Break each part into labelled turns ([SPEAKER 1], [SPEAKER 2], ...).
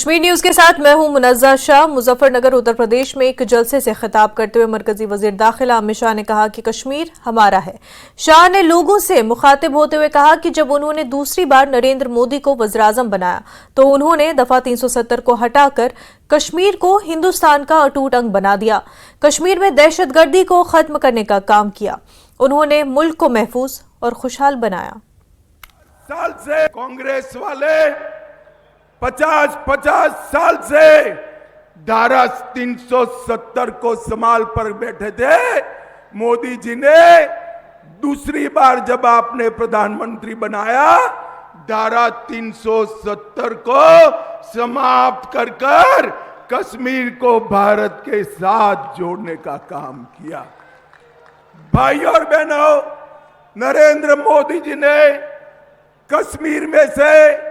[SPEAKER 1] Kashmir news के साथ मैं हूं मुनज़्ज़ा शाह। मुजफ्फरनगर उत्तर प्रदेश में एक जलसे से खिताब करते हुए मरकजी वजीर दाखिला अमित शाह ने कहा कि कश्मीर हमारा है। शाह ने लोगों से मुखातिब होते हुए कहा कि जब उन्होंने दूसरी बार नरेंद्र मोदी को वज़ीर-ए-आज़म बनाया तो उन्होंने दफा 370 को हटाकर कश्मीर को हिंदुस्तान का अटूट अंग बना दिया। कश्मीर में दहशतगर्दी को खत्म करने का काम किया। उन्होंने मुल्क को महफूज और खुशहाल बनाया।
[SPEAKER 2] साल से कांग्रेस वाले 50 साल से धारा 370 को संभाल पर बैठे थे। मोदी जी ने दूसरी बार जब आपने प्रधानमंत्री बनाया धारा 370 को समाप्त कर कश्मीर को भारत के साथ जोड़ने का काम किया। भाई और बहनों, नरेंद्र मोदी जी ने कश्मीर में से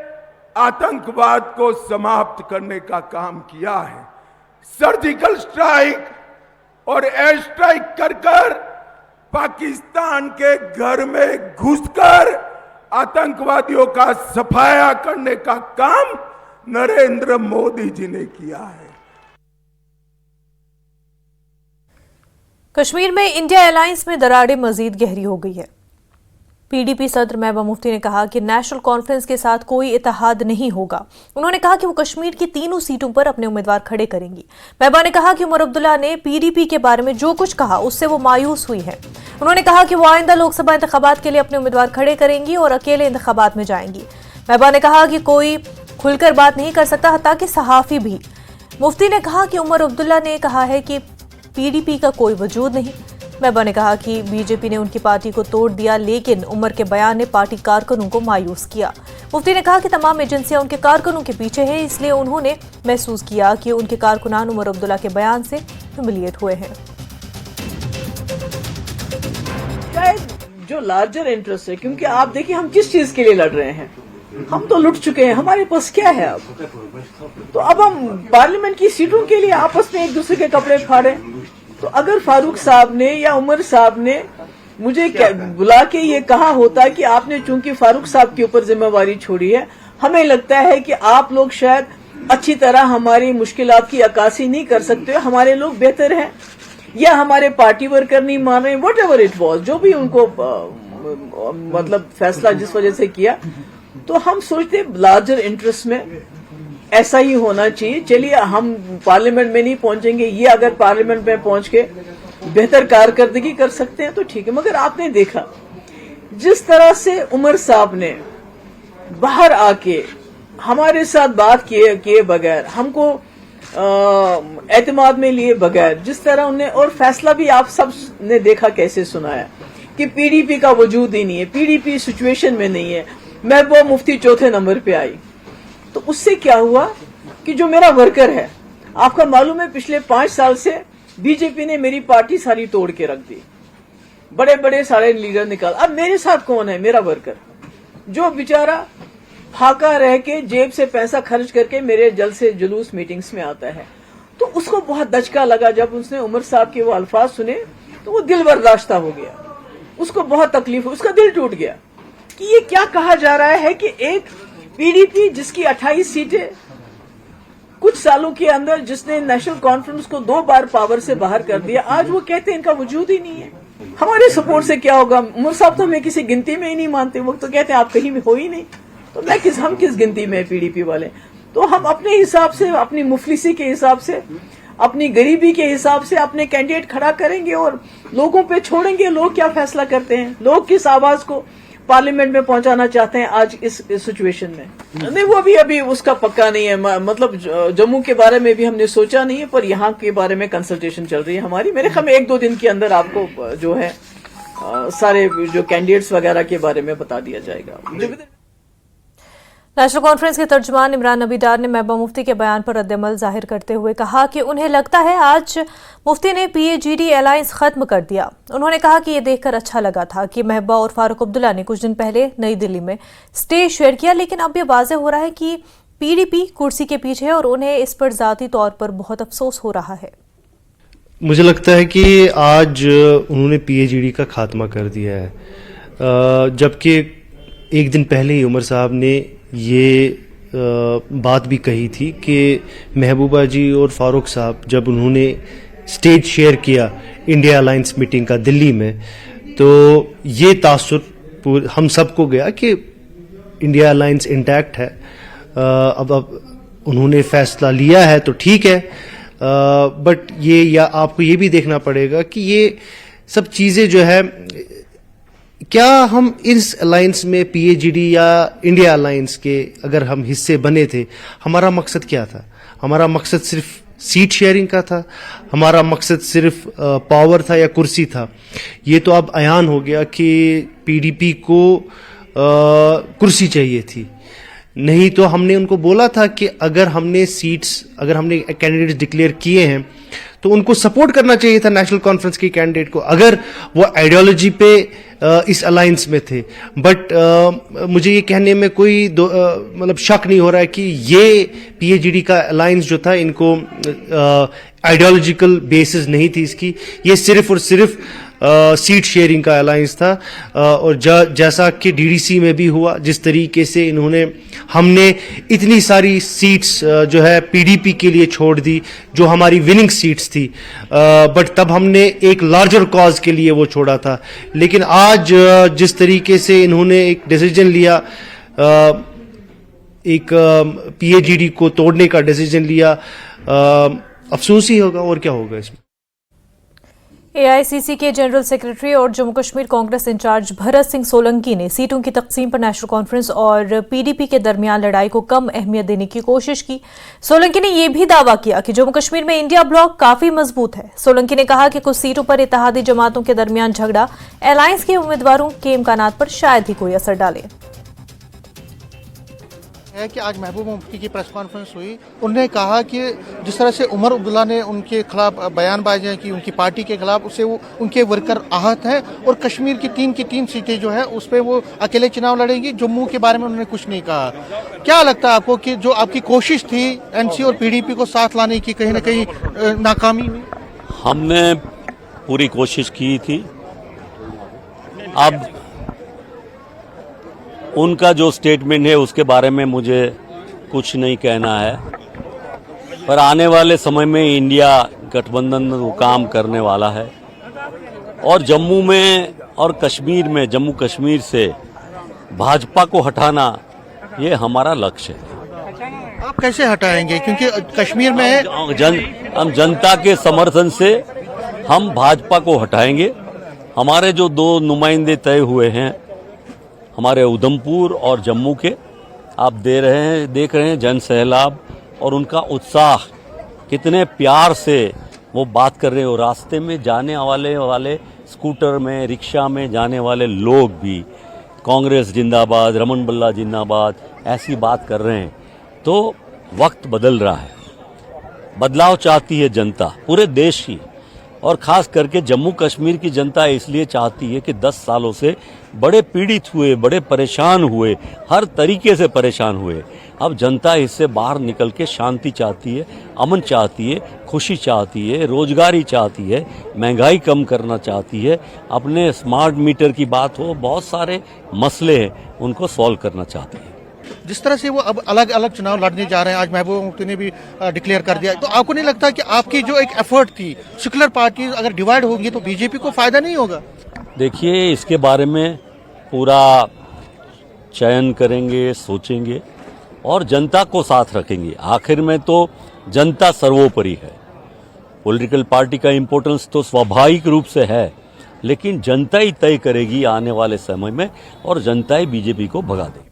[SPEAKER 2] आतंकवाद को समाप्त करने का काम किया है। सर्जिकल स्ट्राइक और एयर स्ट्राइक कर पाकिस्तान के घर में घुसकर आतंकवादियों का सफाया करने का काम नरेंद्र मोदी जी ने किया है।
[SPEAKER 1] कश्मीर में इंडिया अलायंस में दरारें मजीद गहरी हो गई है। पीडीपी सदर महबूबा मुफ्ती ने कहा कि नेशनल कॉन्फ्रेंस के साथ कोई इत्तेहाद नहीं होगा। उन्होंने कहा कि वो कश्मीर की तीनों सीटों पर अपने उम्मीदवार खड़े करेंगी। महबूबा ने कहा कि उमर अब्दुल्ला ने पीडीपी के बारे में जो कुछ कहा उससे वो मायूस हुई है। उन्होंने कहा कि वो आइंदा लोकसभा इंतखाबात के लिए अपने उम्मीदवार खड़े करेंगी और अकेले इंतखाबात में जाएंगी। महबूबा ने कहा कि कोई खुलकर बात नहीं कर सकता, हत्ता कि सहाफी भी। मुफ्ती ने कहा कि उमर अब्दुल्ला ने कहा है कि पीडीपी का कोई वजूद नहीं। महबूबा ने कहा कि बीजेपी ने उनकी पार्टी को तोड़ दिया, लेकिन उमर के बयान ने पार्टी कारकुनों को मायूस किया। मुफ्ती ने कहा कि तमाम एजेंसियां उनके कारकुनों के पीछे हैं, इसलिए उन्होंने महसूस किया कि उनके कारकुनान उमर अब्दुल्ला के बयान से ह्यूमिलिएट हुए हैं।
[SPEAKER 3] जो लार्जर इंटरेस्ट है, क्योंकि आप देखिए हम किस चीज के लिए लड़ रहे हैं। हम तो लुट चुके हैं, हमारे पास क्या है अब? तो अब हम पार्लियामेंट की सीटों के लिए आपस में एक दूसरे के कपड़े फाड़े। तो अगर फारूक साहब ने या उमर साहब ने मुझे बुला के ये कहा होता कि आपने चूंकि फारूक साहब के ऊपर जिम्मेवारी छोड़ी है, हमें लगता है कि आप लोग शायद अच्छी तरह हमारी मुश्किलात की अक्कासी नहीं कर सकते, हमारे लोग बेहतर हैं, या हमारे पार्टी वर्कर नहीं मान रहे, वट एवर इट वॉज, जो भी उनको मतलब फैसला जिस वजह से किया। तो हम सोचते लार्जर इंटरेस्ट में ऐसा ही होना चाहिए। चलिए हम पार्लियामेंट में नहीं पहुंचेंगे, ये अगर पार्लियामेंट में पहुंच के बेहतर कारकर्दगी कर सकते हैं तो ठीक है। मगर आपने देखा जिस तरह से उमर साहब ने बाहर आके हमारे साथ बात किए बगैर, हमको एतमाद में लिए बगैर, जिस तरह उन्हें, और फैसला भी आप सब ने देखा कैसे सुनाया कि पीडीपी का वजूद ही नहीं है, पीडीपी सिचुएशन में नहीं है। महबूबा मुफ्ती चौथे नंबर पे आई। तो उससे क्या हुआ कि जो मेरा वर्कर है, आपका मालूम है पिछले 5 साल से बीजेपी ने मेरी पार्टी सारी तोड़ के रख दी, बड़े बड़े सारे लीडर निकाल। अब मेरे साथ कौन है? मेरा वर्कर, जो बेचारा फाका रह के जेब से पैसा खर्च करके मेरे जलसे जुलूस मीटिंग्स में आता है। तो उसको बहुत दचका लगा जब उसने उमर साहब के वो अल्फाज सुने, तो वो दिल बर्दाश्ता हो गया, उसको बहुत तकलीफ हुई, उसका दिल टूट गया कि ये क्या कहा जा रहा है कि एक पीडीपी जिसकी 28 सीटें कुछ सालों के अंदर, जिसने नेशनल कॉन्फ्रेंस को 2 बार पावर से बाहर कर दिया, आज वो कहते हैं इनका वजूद ही नहीं है। हमारे सपोर्ट से क्या होगा? उमर साहब तो हमें किसी गिनती में ही नहीं मानते, वो तो कहते हैं आप कहीं में हो ही नहीं। तो हम किस गिनती में है पीडीपी वाले? तो हम अपने हिसाब से, अपनी मुफलिसी के हिसाब से, अपनी गरीबी के हिसाब से अपने कैंडिडेट खड़ा करेंगे और लोगों पे छोड़ेंगे लोग क्या फैसला करते हैं, लोग किस आवाज को पार्लियामेंट में पहुंचाना चाहते हैं आज इस सिचुएशन में। नहीं, वो अभी उसका पक्का नहीं है। मतलब जम्मू के बारे में भी हमने सोचा नहीं है, पर यहाँ के बारे में कंसल्टेशन चल रही है हमारी। मेरे ख्याल में 1-2 दिन के अंदर आपको जो है सारे जो कैंडिडेट्स वगैरह के बारे में बता दिया जाएगा।
[SPEAKER 1] नेशनल कॉन्फ्रेंस के तर्जुमान इमरान नबी डार ने महबूबा मुफ्ती के बयान पर रद्द-ए-अमल जाहिर करते हुए कहा कि उन्हें लगता है आज मुफ्ती ने पीएजीडी अलायंस खत्म कर दिया। उन्होंने कहा कि ये देखकर अच्छा लगा था कि महबूबा और फारूक अब्दुल्ला ने कुछ दिन पहले नई दिल्ली में स्टेज शेयर किया, लेकिन अब ये वाज़ेह हो रहा है कि पीडीपी कुर्सी के पीछे है और उन्हें इस पर ज़ाती तौर पर बहुत अफसोस हो रहा है।
[SPEAKER 4] मुझे लगता है कि आज उन्होंने पीएजीडी का खात्मा कर दिया है, जबकि एक दिन पहले ही उमर साहब ने ये बात भी कही थी कि महबूबा जी और फारूक साहब जब उन्होंने स्टेज शेयर किया इंडिया अलायंस मीटिंग का दिल्ली में, तो ये तासुर हम सबको गया कि इंडिया अलायंस इंटैक्ट है। अब उन्होंने फैसला लिया है तो ठीक है, बट ये या आपको ये भी देखना पड़ेगा कि ये सब चीज़ें जो है, क्या हम इस अलायंस में पीएजीडी या इंडिया अलायंस के अगर हम हिस्से बने थे, हमारा मकसद क्या था? हमारा मकसद सिर्फ सीट शेयरिंग का था? हमारा मकसद सिर्फ पावर था या कुर्सी था? ये तो अब अयान हो गया कि पीडीपी को कुर्सी चाहिए थी। नहीं तो हमने उनको बोला था कि अगर हमने कैंडिडेट्स डिक्लेयर किए हैं तो उनको सपोर्ट करना चाहिए था नेशनल कॉन्फ्रेंस के कैंडिडेट को, अगर वो आइडियोलॉजी पे इस अलायंस में थे। बट मुझे ये कहने में कोई मतलब शक नहीं हो रहा है कि ये पीएजीडी का अलायंस जो था, इनको आइडियोलॉजिकल बेसिस नहीं थी इसकी, ये सिर्फ और सिर्फ सीट शेयरिंग का अलायंस था। और जैसा कि डीडीसी में भी हुआ, जिस तरीके से हमने इतनी सारी सीट्स जो है पीडीपी के लिए छोड़ दी जो हमारी विनिंग सीट्स थी, बट तब हमने एक लार्जर कॉज के लिए वो छोड़ा था। लेकिन आज जिस तरीके से इन्होंने एक डिसीजन लिया, एक पीएजीडी को तोड़ने का डिसीजन लिया, अफसोस ही होगा और क्या होगा इसमें।
[SPEAKER 1] एआईसीसी के जनरल सेक्रेटरी और जम्मू कश्मीर कांग्रेस इंचार्ज भरत सिंह सोलंकी ने सीटों की तकसीम पर नेशनल कॉन्फ्रेंस और पीडीपी के दरमियान लड़ाई को कम अहमियत देने की कोशिश की। सोलंकी ने यह भी दावा किया कि जम्मू कश्मीर में इंडिया ब्लॉक काफी मजबूत है। सोलंकी ने कहा कि कुछ सीटों पर इत्तेहादी जमातों के दरमियान झगड़ा अलायंस के उम्मीदवारों के इम्कानात पर शायद ही कोई असर डाले।
[SPEAKER 5] है कि आज महबूबा मुफ्ती की प्रेस कॉन्फ्रेंस हुई, उन्होंने कहा कि जिस तरह से उमर अब्दुल्ला ने उनके खिलाफ बयानबाजी की उनकी पार्टी के खिलाफ, उससे वो उनके वर्कर आहत हैं और कश्मीर की तीन सीटें जो है उस पर वो अकेले चुनाव लड़ेंगी। जम्मू के बारे में उन्होंने कुछ नहीं कहा। क्या लगता है आपको कि जो आपकी कोशिश थी एनसी और पीडीपी को साथ लाने की कहीं ना कहीं नाकामी हुई?
[SPEAKER 6] हमने पूरी कोशिश की थी। अब उनका जो स्टेटमेंट है उसके बारे में मुझे कुछ नहीं कहना है, पर आने वाले समय में इंडिया गठबंधन वो काम करने वाला है और जम्मू में और कश्मीर में, जम्मू कश्मीर से भाजपा को हटाना ये हमारा लक्ष्य है।
[SPEAKER 5] आप कैसे हटाएंगे? क्योंकि कश्मीर में
[SPEAKER 6] हम जनता के समर्थन से हम भाजपा को हटाएंगे। हमारे जो दो नुमाइंदे तय हुए हैं, हमारे उधमपुर और जम्मू के, आप देख रहे हैं जन सैलाब और उनका उत्साह, कितने प्यार से वो बात कर रहे हो। रास्ते में जाने वाले स्कूटर में, रिक्शा में जाने वाले लोग भी कांग्रेस जिंदाबाद, रमन बल्ला जिंदाबाद ऐसी बात कर रहे हैं। तो वक्त बदल रहा है, बदलाव चाहती है जनता, पूरे देश की, और खास करके जम्मू कश्मीर की जनता इसलिए चाहती है कि 10 सालों से बड़े पीड़ित हुए, बड़े परेशान हुए, हर तरीके से परेशान हुए। अब जनता इससे बाहर निकल के शांति चाहती है, अमन चाहती है, खुशी चाहती है, रोजगारी चाहती है, महंगाई कम करना चाहती है, अपने स्मार्ट मीटर की बात हो, बहुत सारे मसले हैं उनको सॉल्व करना चाहती है।
[SPEAKER 5] जिस तरह से वो अब अलग अलग चुनाव लड़ने जा रहे हैं, आज महबूबा मुफ्ती ने भी डिक्लेयर कर दिया, तो आपको नहीं लगता कि आपकी जो एक एफर्ट थी, सेक्युलर पार्टी अगर डिवाइड होगी तो बीजेपी को फायदा नहीं होगा?
[SPEAKER 6] देखिए, इसके बारे में पूरा चयन करेंगे, सोचेंगे और जनता को साथ रखेंगे। आखिर में तो जनता सर्वोपरि है। पॉलिटिकल पार्टी का इम्पोर्टेंस तो स्वाभाविक रूप से है, लेकिन जनता ही तय करेगी आने वाले समय में और जनता ही बीजेपी को भगा देगी।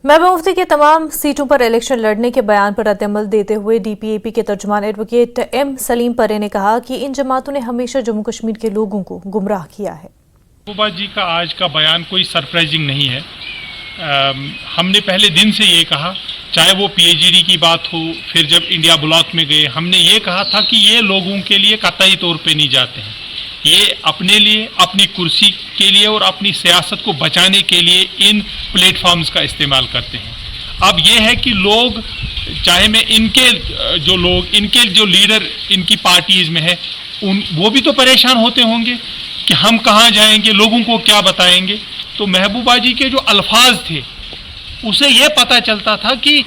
[SPEAKER 1] महबूबा मुफ्ती के तमाम सीटों पर इलेक्शन लड़ने के बयान पर रद्द-ए-अमल देते हुए डीपीएपी के तर्जुमान एडवोकेट एम सलीम परे ने कहा कि इन जमातों ने हमेशा जम्मू कश्मीर के लोगों को गुमराह किया है।
[SPEAKER 7] महबूबा जी का आज का बयान कोई सरप्राइजिंग नहीं है। हमने पहले दिन से ये कहा, चाहे वो पीएजीडी की बात हो, फिर जब इंडिया ब्लॉक में गए हमने ये कहा था कि ये लोगों के लिए कतई तौर पे नहीं जाते हैं, ये अपने लिए, अपनी कुर्सी के लिए और अपनी सियासत को बचाने के लिए इन प्लेटफॉर्म्स का इस्तेमाल करते हैं। अब ये है कि लोग, चाहे मैं इनके जो लीडर इनकी पार्टीज में है, वो भी तो परेशान होते होंगे कि हम कहाँ जाएंगे, लोगों को क्या बताएंगे। तो महबूबा जी के जो अल्फाज थे उसे ये पता चलता था कि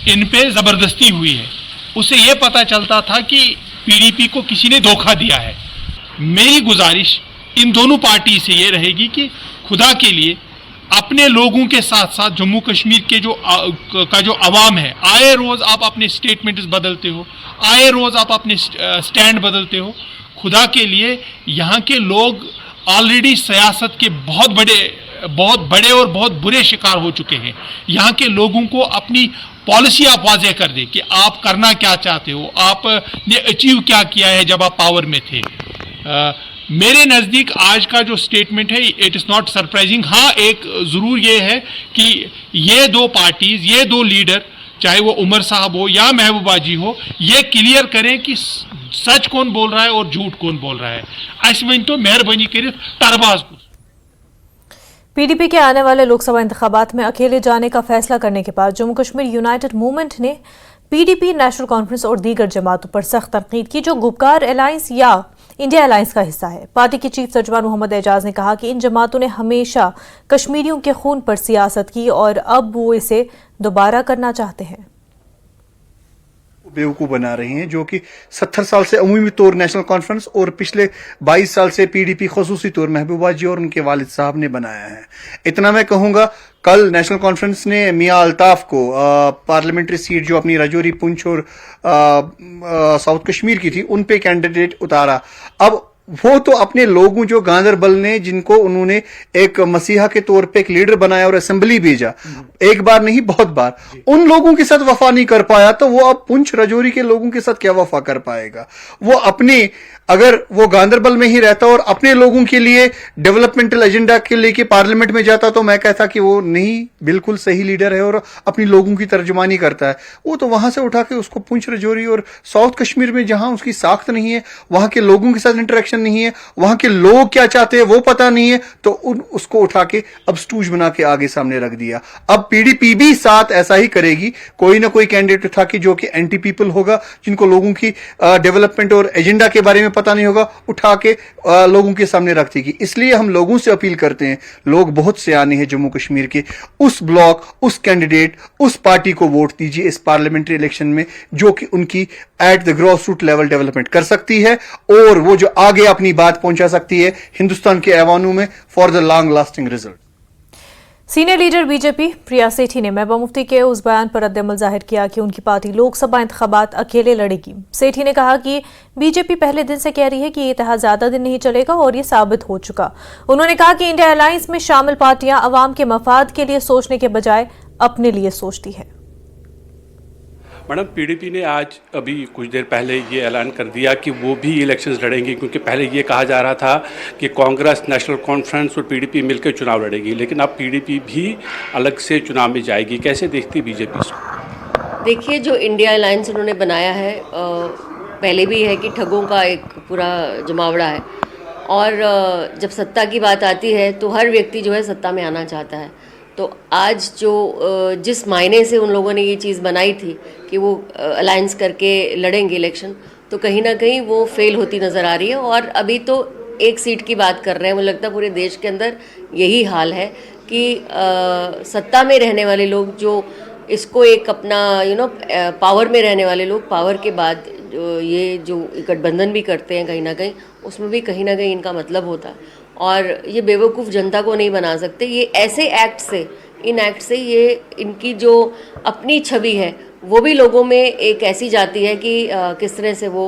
[SPEAKER 7] इन पे ज़बरदस्ती हुई है, उसे ये पता चलता था कि पीडीपी को किसी ने धोखा दिया है। मेरी गुजारिश इन दोनों पार्टी से ये रहेगी कि खुदा के लिए अपने लोगों के साथ साथ जम्मू कश्मीर के जो अवाम है, आए रोज़ आप अपने स्टेटमेंट्स बदलते हो, आए रोज़ आप अपने स्टैंड बदलते हो। खुदा के लिए यहाँ के लोग ऑलरेडी सियासत के बहुत बड़े और बहुत बुरे शिकार हो चुके हैं। यहाँ के लोगों को अपनी पॉलिसी आप वाज़ेह कर दें कि आप करना क्या चाहते हो, आपने अचीव क्या किया है जब आप पावर में थे। मेरे नज़दीक आज का जो स्टेटमेंट है इट इज़ नॉट सरप्राइजिंग। हाँ, एक ज़रूर ये है कि ये दो पार्टीज़, ये दो लीडर, चाहे वो उमर साहब हो या महबूबा जी हो, ये क्लियर करें कि सच कौन बोल रहा है और झूठ कौन बोल रहा है। अस वन तो मेहरबानी कर तरबाज को।
[SPEAKER 1] पीडीपी के आने वाले लोकसभा इंतखाबात में अकेले जाने का फैसला करने के बाद जम्मू कश्मीर यूनाइटेड मूवमेंट ने पीडीपी, नेशनल कॉन्फ्रेंस और दीगर जमातों पर सख्त तनकीद की जो गुपकार अलायंस या इंडिया अलायंस का हिस्सा है। पार्टी के चीफ तर्जुमान मोहम्मद एजाज ने कहा कि इन जमातों ने हमेशा कश्मीरियों के खून पर सियासत की और अब वो इसे दोबारा करना चाहते हैं।
[SPEAKER 8] बेवकूफ़ बना रहे हैं जो कि 70 साल से अमूमी तौर नेशनल कॉन्फ्रेंस और पिछले 22 साल से पीडीपी खसूसी तौर महबूबा जी और उनके वालिद साहब ने बनाया है। इतना मैं कहूंगा, कल नेशनल कॉन्फ्रेंस ने मियां अल्ताफ को पार्लियामेंट्री सीट जो अपनी राजौरी, पुंछ और साउथ कश्मीर की थी उन पे कैंडिडेट उतारा। अब वो तो अपने लोगों जो गांधरबल ने, जिनको उन्होंने एक मसीहा के तौर पे एक लीडर बनाया और असेंबली भेजा, एक बार नहीं बहुत बार, उन लोगों के साथ वफा नहीं कर पाया, तो वो अब पुंछ राजौरी के लोगों के साथ क्या वफा कर पाएगा। वो अपने, अगर वो गांधरबल में ही रहता और अपने लोगों के लिए डेवलपमेंटल एजेंडा के लेके पार्लियामेंट में जाता तो मैं कहता कि वो नहीं, बिल्कुल सही लीडर है और अपनी लोगों की तर्जुमानी करता है। वो तो वहां से उठा के उसको पुंछ राजौरी और साउथ कश्मीर में जहां उसकी साख्त नहीं है, वहां के लोगों के साथ इंटरेक्शन नहीं है, वहां के लोग क्या चाहते हैं वो पता नहीं है, तो उसको उठा के अब स्टूज बना के आगे सामने रख दिया। अब पीडीपी भी साथ ऐसा ही करेगी, कोई ना कोई कैंडिडेट उठा के जो कि एंटी पीपल होगा, जिनको लोगों की डेवलपमेंट और एजेंडा के बारे में पता नहीं होगा, उठा के लोगों के सामने रख देगी। इसलिए हम लोगों से अपील करते हैं, लोग बहुत सियाने हैं जम्मू कश्मीर के, उस ब्लॉक, उस कैंडिडेट, उस पार्टी को वोट दीजिए इस पार्लियामेंट्री इलेक्शन में जो कि उनकी at the grass root level development कर सकती है और वो जो आगे अपनी बात पहुंचा सकती है हिंदुस्तान के ऐवानों में for the long lasting result.
[SPEAKER 1] Senior leader BJP Priya Sethi ने महबूबा मुफ्ती के उस बयान पर रद्द-ए-अमल जाहिर किया कि उनकी पार्टी लोकसभा इंतखाबात अकेले लड़ेगी। सेठी ने कहा कि बीजेपी पहले दिन से कह रही है कि ये इत्तेहाद ज्यादा दिन नहीं चलेगा और ये साबित हो चुका। उन्होंने कहा कि इंडिया अलायंस में शामिल पार्टियां अवाम के मफाद के लिए सोचने के बजाय अपने लिए सोचती है।
[SPEAKER 9] मैडम, पीडीपी ने आज अभी कुछ देर पहले ये ऐलान कर दिया कि वो भी इलेक्शंस लड़ेंगी, क्योंकि पहले ये कहा जा रहा था कि कांग्रेस, नेशनल कॉन्फ्रेंस और पीडीपी मिलकर चुनाव लड़ेगी, लेकिन अब पीडीपी भी अलग से चुनाव में जाएगी। कैसे देखती है बीजेपी इसको?
[SPEAKER 10] देखिए, जो इंडिया अलायंस उन्होंने बनाया है, पहले भी है कि ठगों का एक पूरा जमावड़ा है और जब सत्ता की बात आती है तो हर व्यक्ति जो है सत्ता में आना चाहता है। तो आज जो जिस मायने से उन लोगों ने ये चीज़ बनाई थी कि वो अलायंस करके लड़ेंगे इलेक्शन, तो कहीं ना कहीं वो फेल होती नज़र आ रही है। और अभी तो एक सीट की बात कर रहे हैं, मुझे लगता है पूरे देश के अंदर यही हाल है कि सत्ता में रहने वाले लोग जो इसको एक अपना पावर में रहने वाले लोग पावर के बाद ये जो गठबंधन भी करते हैं, कहीं ना कहीं उसमें भी कहीं ना कहीं इनका मतलब होता है और ये बेवकूफ़ जनता को नहीं बना सकते। ये ऐसे एक्ट से, इन एक्ट से ये इनकी जो अपनी छवि है वो भी लोगों में एक ऐसी जाती है कि किस तरह से वो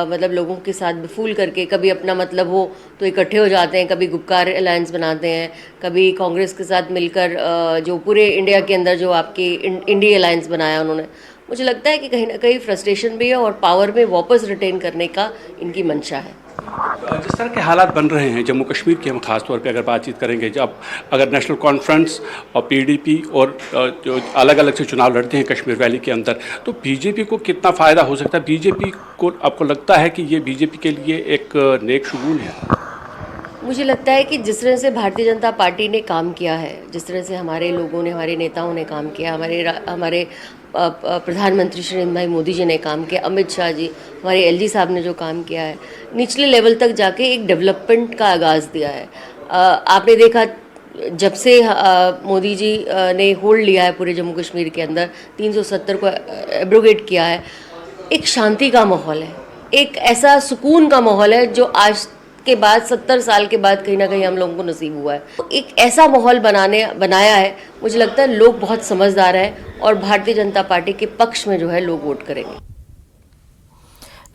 [SPEAKER 10] मतलब लोगों के साथ फूल करके कभी अपना मतलब हो तो इकट्ठे हो जाते हैं, कभी गुपकार अलायंस बनाते हैं, कभी कांग्रेस के साथ मिलकर जो पूरे इंडिया के अंदर जो आपकी इंडिया अलायंस बनाया उन्होंने। मुझे लगता है कि कहीं ना कहीं फ्रस्ट्रेशन भी है और पावर में वापस रिटेन करने का इनकी मंशा है।
[SPEAKER 9] जिस तरह के हालात बन रहे हैं जम्मू कश्मीर के, हम खास तौर पे अगर बातचीत करेंगे, जब अगर नेशनल कॉन्फ्रेंस और पीडीपी और जो अलग अलग से चुनाव लड़ते हैं कश्मीर वैली के अंदर, तो बीजेपी को कितना फ़ायदा हो सकता है? बीजेपी को आपको लगता है कि ये बीजेपी के लिए एक नेक शुगुन है?
[SPEAKER 10] मुझे लगता है कि जिस तरह से भारतीय जनता पार्टी ने काम किया है, जिस तरह से हमारे लोगों ने, हमारे नेताओं ने काम किया, हमारे प्रधानमंत्री श्री नरेंद्र भाई मोदी जी ने काम किया, अमित शाह जी, हमारे एलजी साहब ने जो काम किया है, निचले लेवल तक जाके एक डेवलपमेंट का आगाज़ दिया है। आपने देखा जब से मोदी जी ने होल्ड लिया है पूरे जम्मू कश्मीर के अंदर 370 को एब्रोगेट किया है, एक शांति का माहौल है, एक ऐसा सुकून का माहौल है जो आज के बाद 70 साल के बाद कहीं ना कहीं हम लोगों को नसीब हुआ है। एक ऐसा माहौल बनाया है, मुझे लगता है लोग बहुत समझदार हैं और भारतीय जनता पार्टी के पक्ष में जो है लोग वोट करेंगे।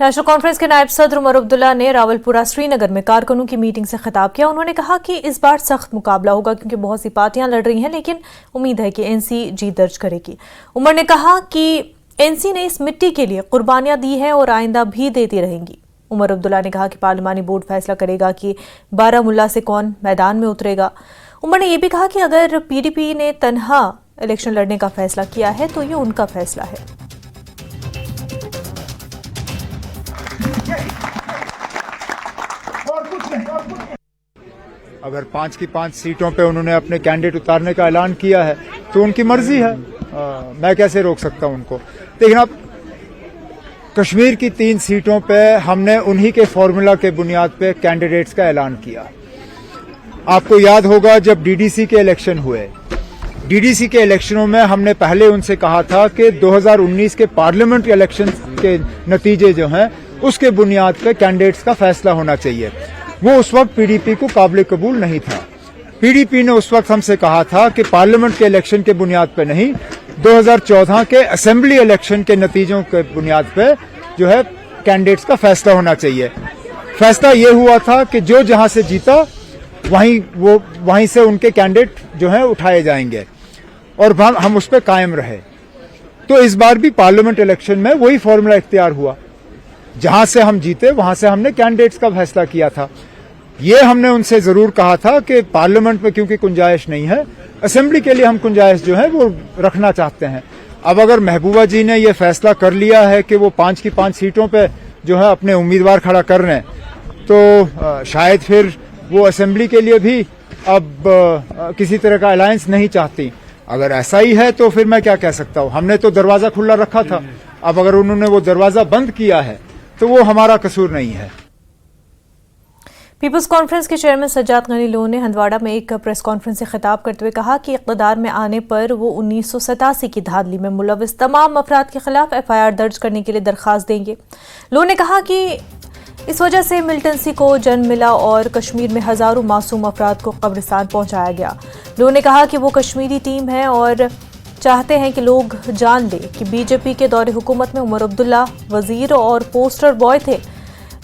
[SPEAKER 1] नेशनल कॉन्फ्रेंस के नायब सदर उमर अब्दुल्ला ने रावलपुरा श्रीनगर में कारकुनों की मीटिंग से खिताब किया। उन्होंने कहा कि इस बार सख्त मुकाबला होगा क्योंकि बहुत सी पार्टियां लड़ रही हैं, लेकिन उम्मीद है कि एनसी जीत दर्ज करेगी। उमर ने कहा कि एनसी ने इस मिट्टी के लिए कुर्बानियां दी हैं और आइंदा भी देती रहेंगी। उमर अब्दुल्ला ने कहा कि पार्लिमानी बोर्ड फैसला करेगा कि बारामुल्ला से कौन मैदान में उतरेगा। उमर ने यह भी कहा कि अगर पीडीपी ने तन्हा इलेक्शन लड़ने का फैसला किया है तो ये उनका फैसला है।
[SPEAKER 11] अगर 5 की 5 सीटों पे उन्होंने अपने कैंडिडेट उतारने का ऐलान किया है तो उनकी मर्जी है, मैं कैसे रोक सकता हूं उनको। लेकिन अब कश्मीर की 3 सीटों पे हमने उन्हीं के फॉर्मूला के बुनियाद पे कैंडिडेट्स का ऐलान किया। आपको याद होगा जब डीडीसी के इलेक्शन हुए, डीडीसी के इलेक्शनों में हमने पहले उनसे कहा था कि 2019 के पार्लियामेंट इलेक्शन के नतीजे जो हैं उसके बुनियाद पे कैंडिडेट्स का फैसला होना चाहिए। वो उस वक्त पीडीपी को काबिल कबूल नहीं था। पीडीपी ने उस वक्त हमसे कहा था कि पार्लियामेंट के इलेक्शन के बुनियाद पे नहीं, 2014 के असेंबली इलेक्शन के नतीजों के बुनियाद पे जो है कैंडिडेट्स का फैसला होना चाहिए। फैसला ये हुआ था कि जो जहां से जीता वहीं से उनके कैंडिडेट जो है उठाए जाएंगे और हम उस पर कायम रहे। तो इस बार भी पार्लियामेंट इलेक्शन में वही फॉर्मूला इख्तियार हुआ, जहां से हम जीते वहां से हमने कैंडिडेट्स का फैसला किया था। ये हमने उनसे जरूर कहा था कि पार्लियामेंट में क्योंकि गुंजाइश नहीं है, असेंबली के लिए हम गुंजाइश जो है वो रखना चाहते हैं। अब अगर महबूबा जी ने ये फैसला कर लिया है कि वो 5 की 5 सीटों पे जो है अपने उम्मीदवार खड़ा कर रहे हैं, तो शायद फिर वो असेंबली के लिए भी अब किसी तरह का अलायंस नहीं चाहती। अगर ऐसा ही है तो फिर मैं क्या कह सकता हूँ। हमने तो दरवाजा खुला रखा था, अब अगर उन्होंने वो दरवाजा बंद किया है तो वो हमारा कसूर नहीं है।
[SPEAKER 1] पीपुल्स कॉन्फ्रेंस के चेयरमैन सज्जाद गनी लोन ने हंदवाड़ा में एक प्रेस कॉन्फ्रेंस से खिताब करते हुए कहा कि इक़्तिदार में आने पर वो 1987 की धांधली में मुलविस तमाम अफराद के खिलाफ FIR दर्ज करने के लिए दरख्वास्त देंगे। लोन ने कहा कि इस वजह से मिलिटेंसी को जन्म मिला और कश्मीर में हजारों मासूम अफराद को कब्रिस्तान पहुंचाया गया। लोन ने कहा कि वो कश्मीरी टीम है और चाहते हैं कि लोग जान लें कि बीजेपी के दौरे हुकूमत में उमर अब्दुल्ला वजीर और पोस्टर बॉय थे।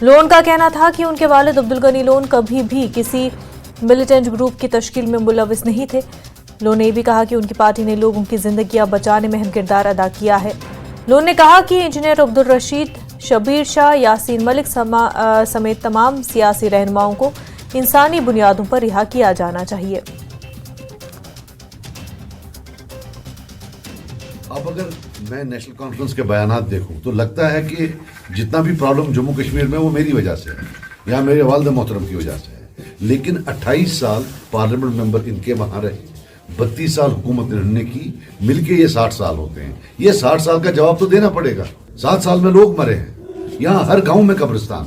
[SPEAKER 1] लोन का कहना था कि उनके वालिद अब्दुल गनी लोन कभी भी किसी मिलिटेंट ग्रुप की तश्कील में मुलविस नहीं थे। लोन ने यह भी कहा कि उनकी पार्टी ने लोगों की जिंदगियां बचाने में अहम किरदार अदा किया है। लोन ने कहा कि इंजीनियर अब्दुल रशीद, शबीर शाह, यासीन मलिक समेत तमाम सियासी रहनुमाओं को इंसानी बुनियादों पर रिहा किया जाना चाहिए।
[SPEAKER 12] अब अगर मैं नेशनल कॉन्फ्रेंस के बयानात देखूं तो लगता है कि जितना भी प्रॉब्लम जम्मू कश्मीर में वो मेरी वजह से है या मेरे वालिद मोहतरम की वजह से है। लेकिन 28 साल पार्लियामेंट मेंबर इनके वहां रहे, 32 साल हुकूमत लड़ने की, मिलके ये 60 साल होते हैं। ये 60 साल का जवाब तो देना पड़ेगा। 7 साल में लोग मरे हैं, यहाँ हर गांव में कब्रिस्तान।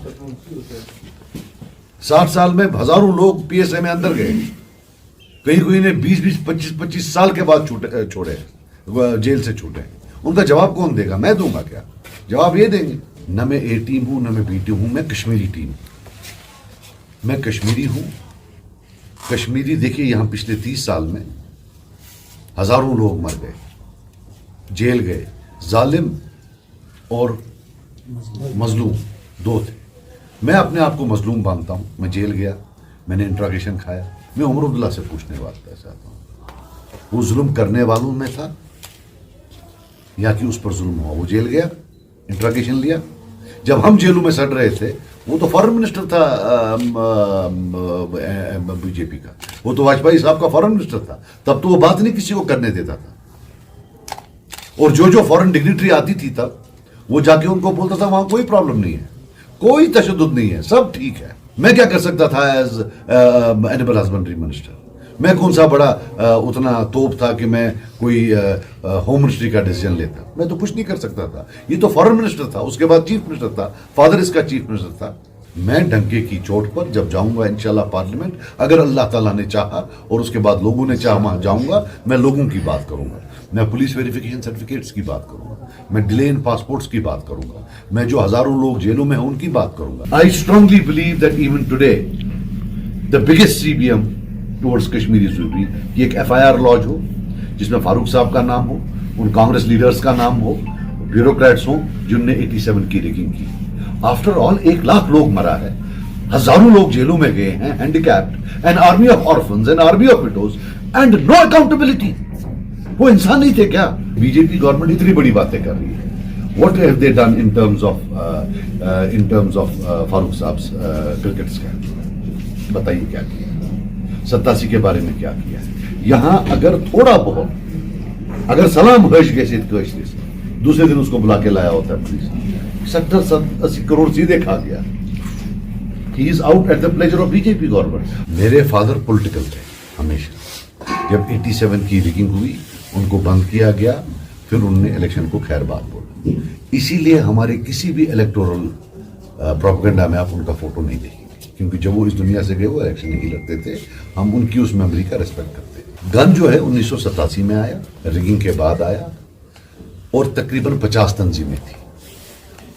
[SPEAKER 12] 60 साल में हजारों लोग PSA में अंदर गए, कहीं ने 20-20, 25-25 साल के बाद छोड़े, जेल से छूटे। उनका जवाब कौन देगा? मैं दूंगा क्या? जवाब ये देंगे, न मैं A टीम हूं न मैं B टीम हूं, मैं कश्मीरी टीम, मैं कश्मीरी हूं। कश्मीरी देखिए, यहां पिछले 30 साल में हजारों लोग मर गए, जेल गए, जालिम और मजलूम 2 थे। मैं अपने आप को मजलूम मानता हूं। मैं जेल गया, मैंने इंट्रोगेशन खाया। मैं उमर अब्दुल्ला से पूछने वाला चाहता हूं, वो जुल्म करने वालों में था या कि उस पर जुल्म हुआ? वो जेल गया, इंट्रोगेशन लिया। जब हम जेलों में सड़ रहे थे, वो तो फॉरेन मिनिस्टर था बीजेपी का, वो तो वाजपेयी साहब का फॉरेन मिनिस्टर था। तब तो वो बात नहीं किसी को करने देता था। और जो फॉरेन डिग्निटरी आती थी तब वो जाके उनको बोलता था वहां कोई प्रॉब्लम नहीं है, कोई तशद्दुद नहीं है, सब ठीक है। मैं क्या कर सकता था एज एनिमल हस्बेंड्री मिनिस्टर? मैं कौन सा बड़ा उतना तोप था कि मैं कोई होम मिनिस्ट्री का डिसीजन लेता? मैं तो कुछ नहीं कर सकता था। ये तो फॉरेन मिनिस्टर था, उसके बाद चीफ मिनिस्टर था, फादर इसका चीफ मिनिस्टर था। मैं डंके की चोट पर जब जाऊंगा इंशाल्लाह पार्लियामेंट, अगर अल्लाह ताला ने चाहा और उसके बाद लोगों ने चाहा, वहां जाऊंगा, मैं लोगों की बात करूंगा, मैं पुलिस वेरिफिकेशन सर्टिफिकेट्स की बात करूंगा, मैं डिले इन पासपोर्ट्स की बात करूंगा, मैं जो हजारों लोग जेलों में हैं उनकी बात करूंगा। I strongly believe that even today the biggest CBM towards Kashmir is will be कि एक FIR लॉन्च हो जिसमें फारूक साहब का नाम हो, उन कांग्रेस लीडर्स का नाम हो, ब्यूरोक्रेट्स हो जिनने 87 की रैगिंग की। आफ्टर ऑल 1 लाख लोग मरा है, हजारों लोग जेलों में गए हैं, handicapped, an army of orphans, an army of widows and no accountability. वो इंसान नहीं थे क्या? बीजेपी गवर्नमेंट इतनी बड़ी बातें कर रही है। What have they done in terms of Farooq साहब क्रिकेट स्कैंडल? बताइए क्या किया? 87 के बारे में क्या किया? यहां अगर थोड़ा बहुत अगर सलाम हर्ष गए दूसरे दिन उसको बुला के लाया होता है पुलिस, 70-80 करोड़ सीधे खा गया। He is out at the pleasure of BJP government. मेरे फादर पॉलिटिकल थे हमेशा। जब 87 की रिगिंग हुई उनको बंद किया गया, फिर उन्होंने इलेक्शन को खैर बात बोला। इसीलिए हमारे किसी भी इलेक्टोरल प्रोपेगेंडा में आप उनका फोटो नहीं देखेंगे, क्योंकि जब वो इस दुनिया से गए वो इलेक्शन नहीं लड़ते थे। हम उनकी उस मेमोरी का रिस्पेक्ट करते हैं। गन जो है 1987 में आया, रिगिंग के बाद आया, और तकरीबन 50 तंजीमें थी।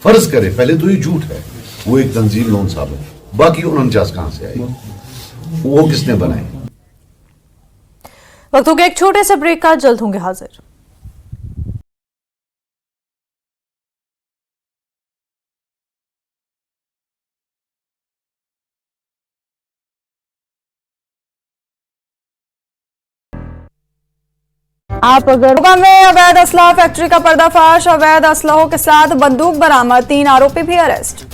[SPEAKER 12] फर्ज करे पहले तो ये झूठ है, वो एक तंजीम लोन साहब है, बाकी 49 कहां से आई, वो किसने बनाई?
[SPEAKER 1] वक्त हो गया एक छोटे से ब्रेक का, जल्द होंगे हाजिर।
[SPEAKER 13] आप अगर में अवैध असला फैक्ट्री का पर्दाफाश, अवैध असलहों के साथ बंदूक बरामद, 3 आरोपी भी अरेस्ट।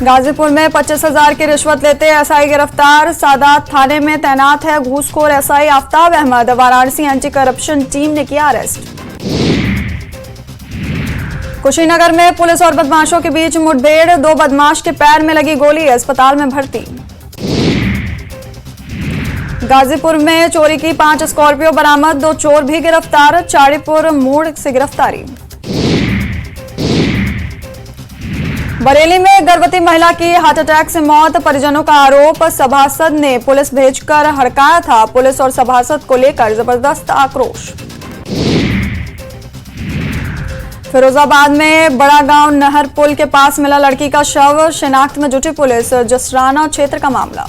[SPEAKER 13] गाजीपुर में 25,000 की रिश्वत लेते SI गिरफ्तार, सादात थाने में तैनात है घूसखोर SI Aftab Ahmed, Varanasi anti corruption team ने किया अरेस्ट। कुशीनगर में पुलिस और बदमाशों के बीच मुठभेड़, 2 बदमाश के पैर में लगी गोली, अस्पताल में भर्ती। गाजीपुर में चोरी की 5 स्कॉर्पियो बरामद, 2 चोर भी गिरफ्तार, चाड़ीपुर मोड़ से गिरफ्तारी। बरेली में गर्भवती महिला की हार्ट अटैक से मौत, परिजनों का आरोप, सभासद ने पुलिस भेजकर हड़काया था, पुलिस और सभासद को लेकर जबरदस्त आक्रोश। फिरोजाबाद में बड़ा गांव नहर पुल के पास मिला लड़की का शव, शिनाख्त में जुटी पुलिस, जसराना क्षेत्र का मामला।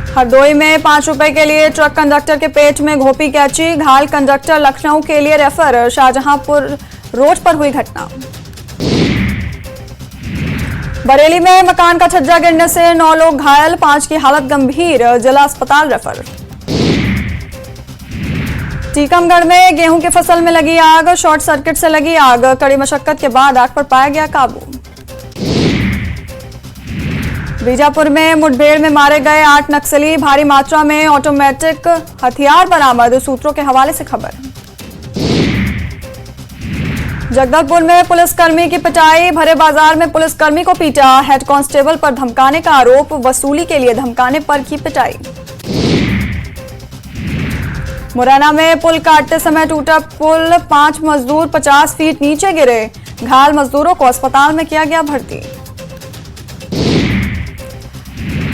[SPEAKER 13] हरदोई में 5 रुपए के लिए ट्रक कंडक्टर के पेट में घोंपी कैंची, घायल कंडक्टर लखनऊ के लिए रेफर, शाहजहांपुर रोड पर हुई घटना। बरेली में मकान का छज्जा गिरने से 9 लोग घायल, 5 की हालत गंभीर, जिला अस्पताल रेफर। टीकमगढ़ में गेहूं की फसल में लगी आग, शॉर्ट सर्किट से लगी आग, कड़ी मशक्कत के बाद आग पर पाया गया काबू। बीजापुर में मुठभेड़ में मारे गए 8 नक्सली, भारी मात्रा में ऑटोमेटिक हथियार बरामद, सूत्रों के हवाले से खबर। जगदलपुर में पुलिसकर्मी की पिटाई, भरे बाजार में पुलिसकर्मी को पीटा, हेड कांस्टेबल पर धमकाने का आरोप, वसूली के लिए धमकाने पर की पिटाई। मुरैना में पुल काटते समय टूटा पुल, 5 मजदूर 50 फीट नीचे गिरे, घायल मजदूरों को अस्पताल में किया गया भर्ती।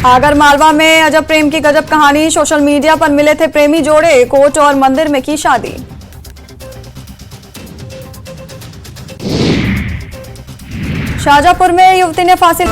[SPEAKER 13] आगर मालवा में अजब प्रेम की गजब कहानी, सोशल मीडिया पर मिले थे प्रेमी जोड़े, कोर्ट और मंदिर में की शादी। शाहजहांपुर में युवती ने फांसी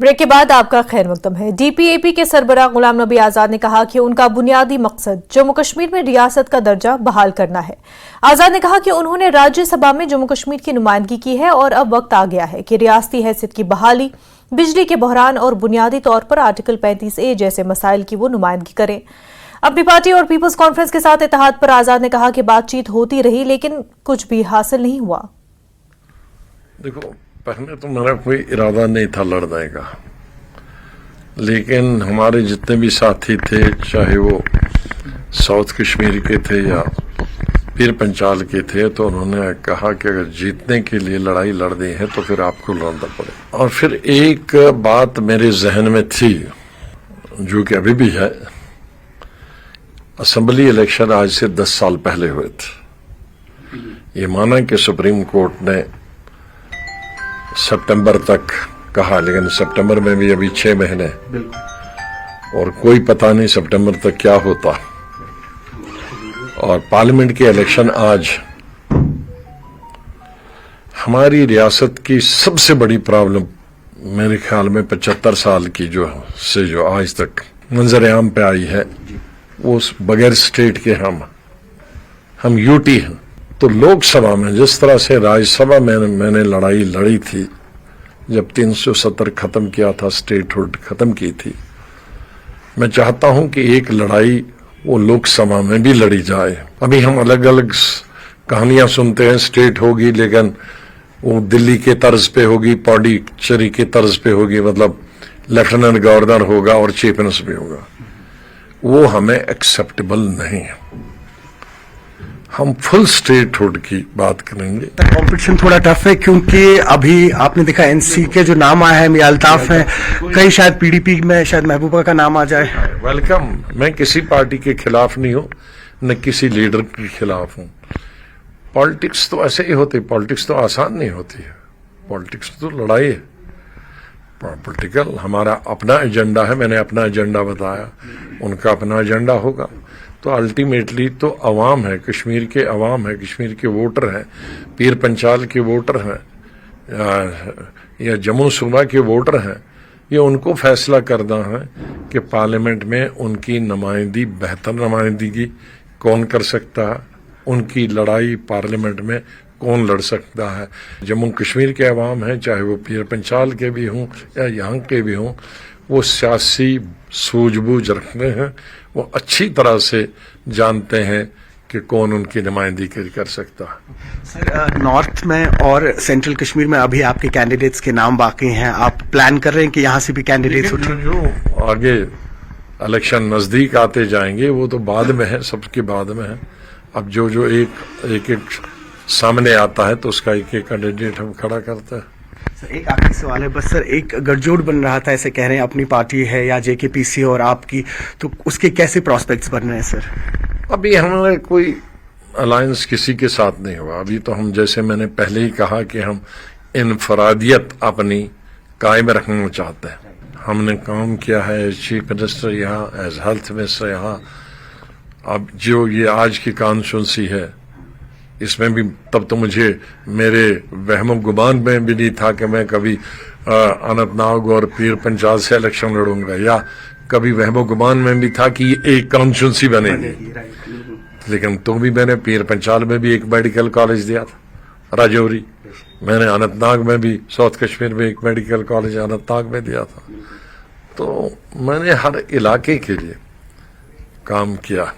[SPEAKER 1] ब्रेक के बाद आपका खैर मकदम है। DPAP के सरबराह गुलाम नबी आजाद ने कहा कि उनका बुनियादी मकसद जम्मू कश्मीर में रियासत का दर्जा बहाल करना है। आजाद ने कहा कि उन्होंने राज्यसभा में जम्मू कश्मीर की नुमाइंदगी की है और अब वक्त आ गया है कि रियासती हैसियत की बहाली, बिजली के बहरान और बुनियादी तौर पर आर्टिकल 35A जैसे मसाइल की वो नुमाइंदगी करें। अपनी पार्टी और पीपल्स कॉन्फ्रेंस के साथ इत्तेहाद पर आजाद ने कहा कि बातचीत होती रही लेकिन कुछ भी हासिल नहीं हुआ।
[SPEAKER 14] देखो, पहले तो मेरा कोई इरादा नहीं था लड़ने का, लेकिन हमारे जितने भी साथी थे, चाहे वो साउथ कश्मीर के थे या पीर पंचाल के थे तो उन्होंने कहा कि अगर जीतने के लिए लड़ाई लड़नी है तो फिर आपको लड़ना पड़ेगा। और फिर एक बात मेरे जहन में थी जो कि अभी भी है, असेंबली इलेक्शन आज से 10 साल पहले हुए थे। ये माना कि सुप्रीम कोर्ट ने सितंबर तक कहा, लेकिन सितंबर में भी अभी 6 महीने और कोई पता नहीं सितंबर तक क्या होता। और पार्लियामेंट के इलेक्शन आज हमारी रियासत की सबसे बड़ी प्रॉब्लम मेरे ख्याल में 75 साल की जो आज तक मंजर आम पे आई है, वो बगैर स्टेट के हम यूटी हैं। तो लोकसभा में जिस तरह से राज्यसभा में मैंने लड़ाई लड़ी थी जब 370 खत्म किया था, स्टेटहुड खत्म की थी, मैं चाहता हूं कि एक लड़ाई वो लोकसभा में भी लड़ी जाए। अभी हम अलग अलग कहानियां सुनते हैं, स्टेट होगी लेकिन वो दिल्ली के तर्ज पे होगी, पौंडीचेरी के तर्ज पे होगी, मतलब लेफ्टिनेंट गवर्नर होगा और चीफ मिनिस्टर भी होगा। वो हमें एक्सेप्टेबल नहीं है। हम फुल स्टेटहुड की बात करेंगे।
[SPEAKER 15] कंपटीशन थोड़ा टफ है क्योंकि अभी आपने देखा एनसी के जो नाम आया है, मियां अल्ताफ है, कहीं शायद पीडीपी में शायद महबूबा का नाम आ जाए।
[SPEAKER 14] वेलकम। मैं किसी पार्टी के खिलाफ नहीं हूं, न किसी लीडर के खिलाफ हूं। पॉलिटिक्स तो ऐसे ही होती, पॉलिटिक्स तो आसान नहीं होती है, पॉलिटिक्स तो लड़ाई है। पॉलिटिकल हमारा अपना एजेंडा है, मैंने अपना एजेंडा बताया, उनका अपना एजेंडा होगा। तो अल्टीमेटली तो अवाम है, कश्मीर के अवाम है, कश्मीर के वोटर हैं, पीर पंचाल के वोटर हैं या जम्मू सूबा के वोटर हैं। ये उनको फैसला करना है कि पार्लियामेंट में उनकी नुमाइंदगी, बेहतर नुमाइंदगी कौन कर सकता है, उनकी लड़ाई पार्लियामेंट में कौन लड़ सकता है। जम्मू कश्मीर के अवाम हैं, चाहे वो पीर पंचाल के भी हों या यहाँ के भी हों, वो सियासी सूझबूझ रखते हैं, वो अच्छी तरह से जानते हैं कि कौन उनकी नुमाइंदगी कर सकता है।
[SPEAKER 15] सर, नॉर्थ में और सेंट्रल कश्मीर में अभी आपके कैंडिडेट्स के नाम बाकी हैं, आप प्लान कर रहे हैं कि यहाँ से भी कैंडिडेट्स उठे?
[SPEAKER 14] जो आगे इलेक्शन नजदीक आते जाएंगे वो तो बाद में है, सबके बाद में है। अब जो एक सामने आता है तो उसका एक कैंडिडेट हम खड़ा करते हैं।
[SPEAKER 15] सर, एक आखिरी सवाल है बस सर, एक गठजोड़ बन रहा था, ऐसे कह रहे हैं, अपनी पार्टी है या जेकेपीसी और आपकी, तो उसके कैसे प्रोस्पेक्ट्स बन रहे हैं सर?
[SPEAKER 14] अभी हमारा कोई अलायंस किसी के साथ नहीं हुआ। अभी तो हम, जैसे मैंने पहले ही कहा कि हम इनफरादियत अपनी कायम रखना चाहते हैं। हमने काम किया है एज चीफ मिनिस्टर यहाँ, एज हेल्थ मिनिस्टर यहाँ। अब जो ये आज की कॉन्स्टिट्यूंसी है, इसमें भी तब तो मुझे मेरे वहम गुमान में भी नहीं था कि मैं कभी अनंतनाग और पीर पंचाल से इलेक्शन लड़ूंगा, या कभी वहम गुमान में भी था कि ये एक कॉन्स्टिट्यूंसी बनेगी। लेकिन तो भी मैंने पीर पंचाल में भी एक मेडिकल कॉलेज दिया था, राजौरी। मैंने अनंतनाग में भी, साउथ कश्मीर में एक मेडिकल कॉलेज अनंतनाग में दिया था। तो मैंने हर इलाके के लिए काम किया।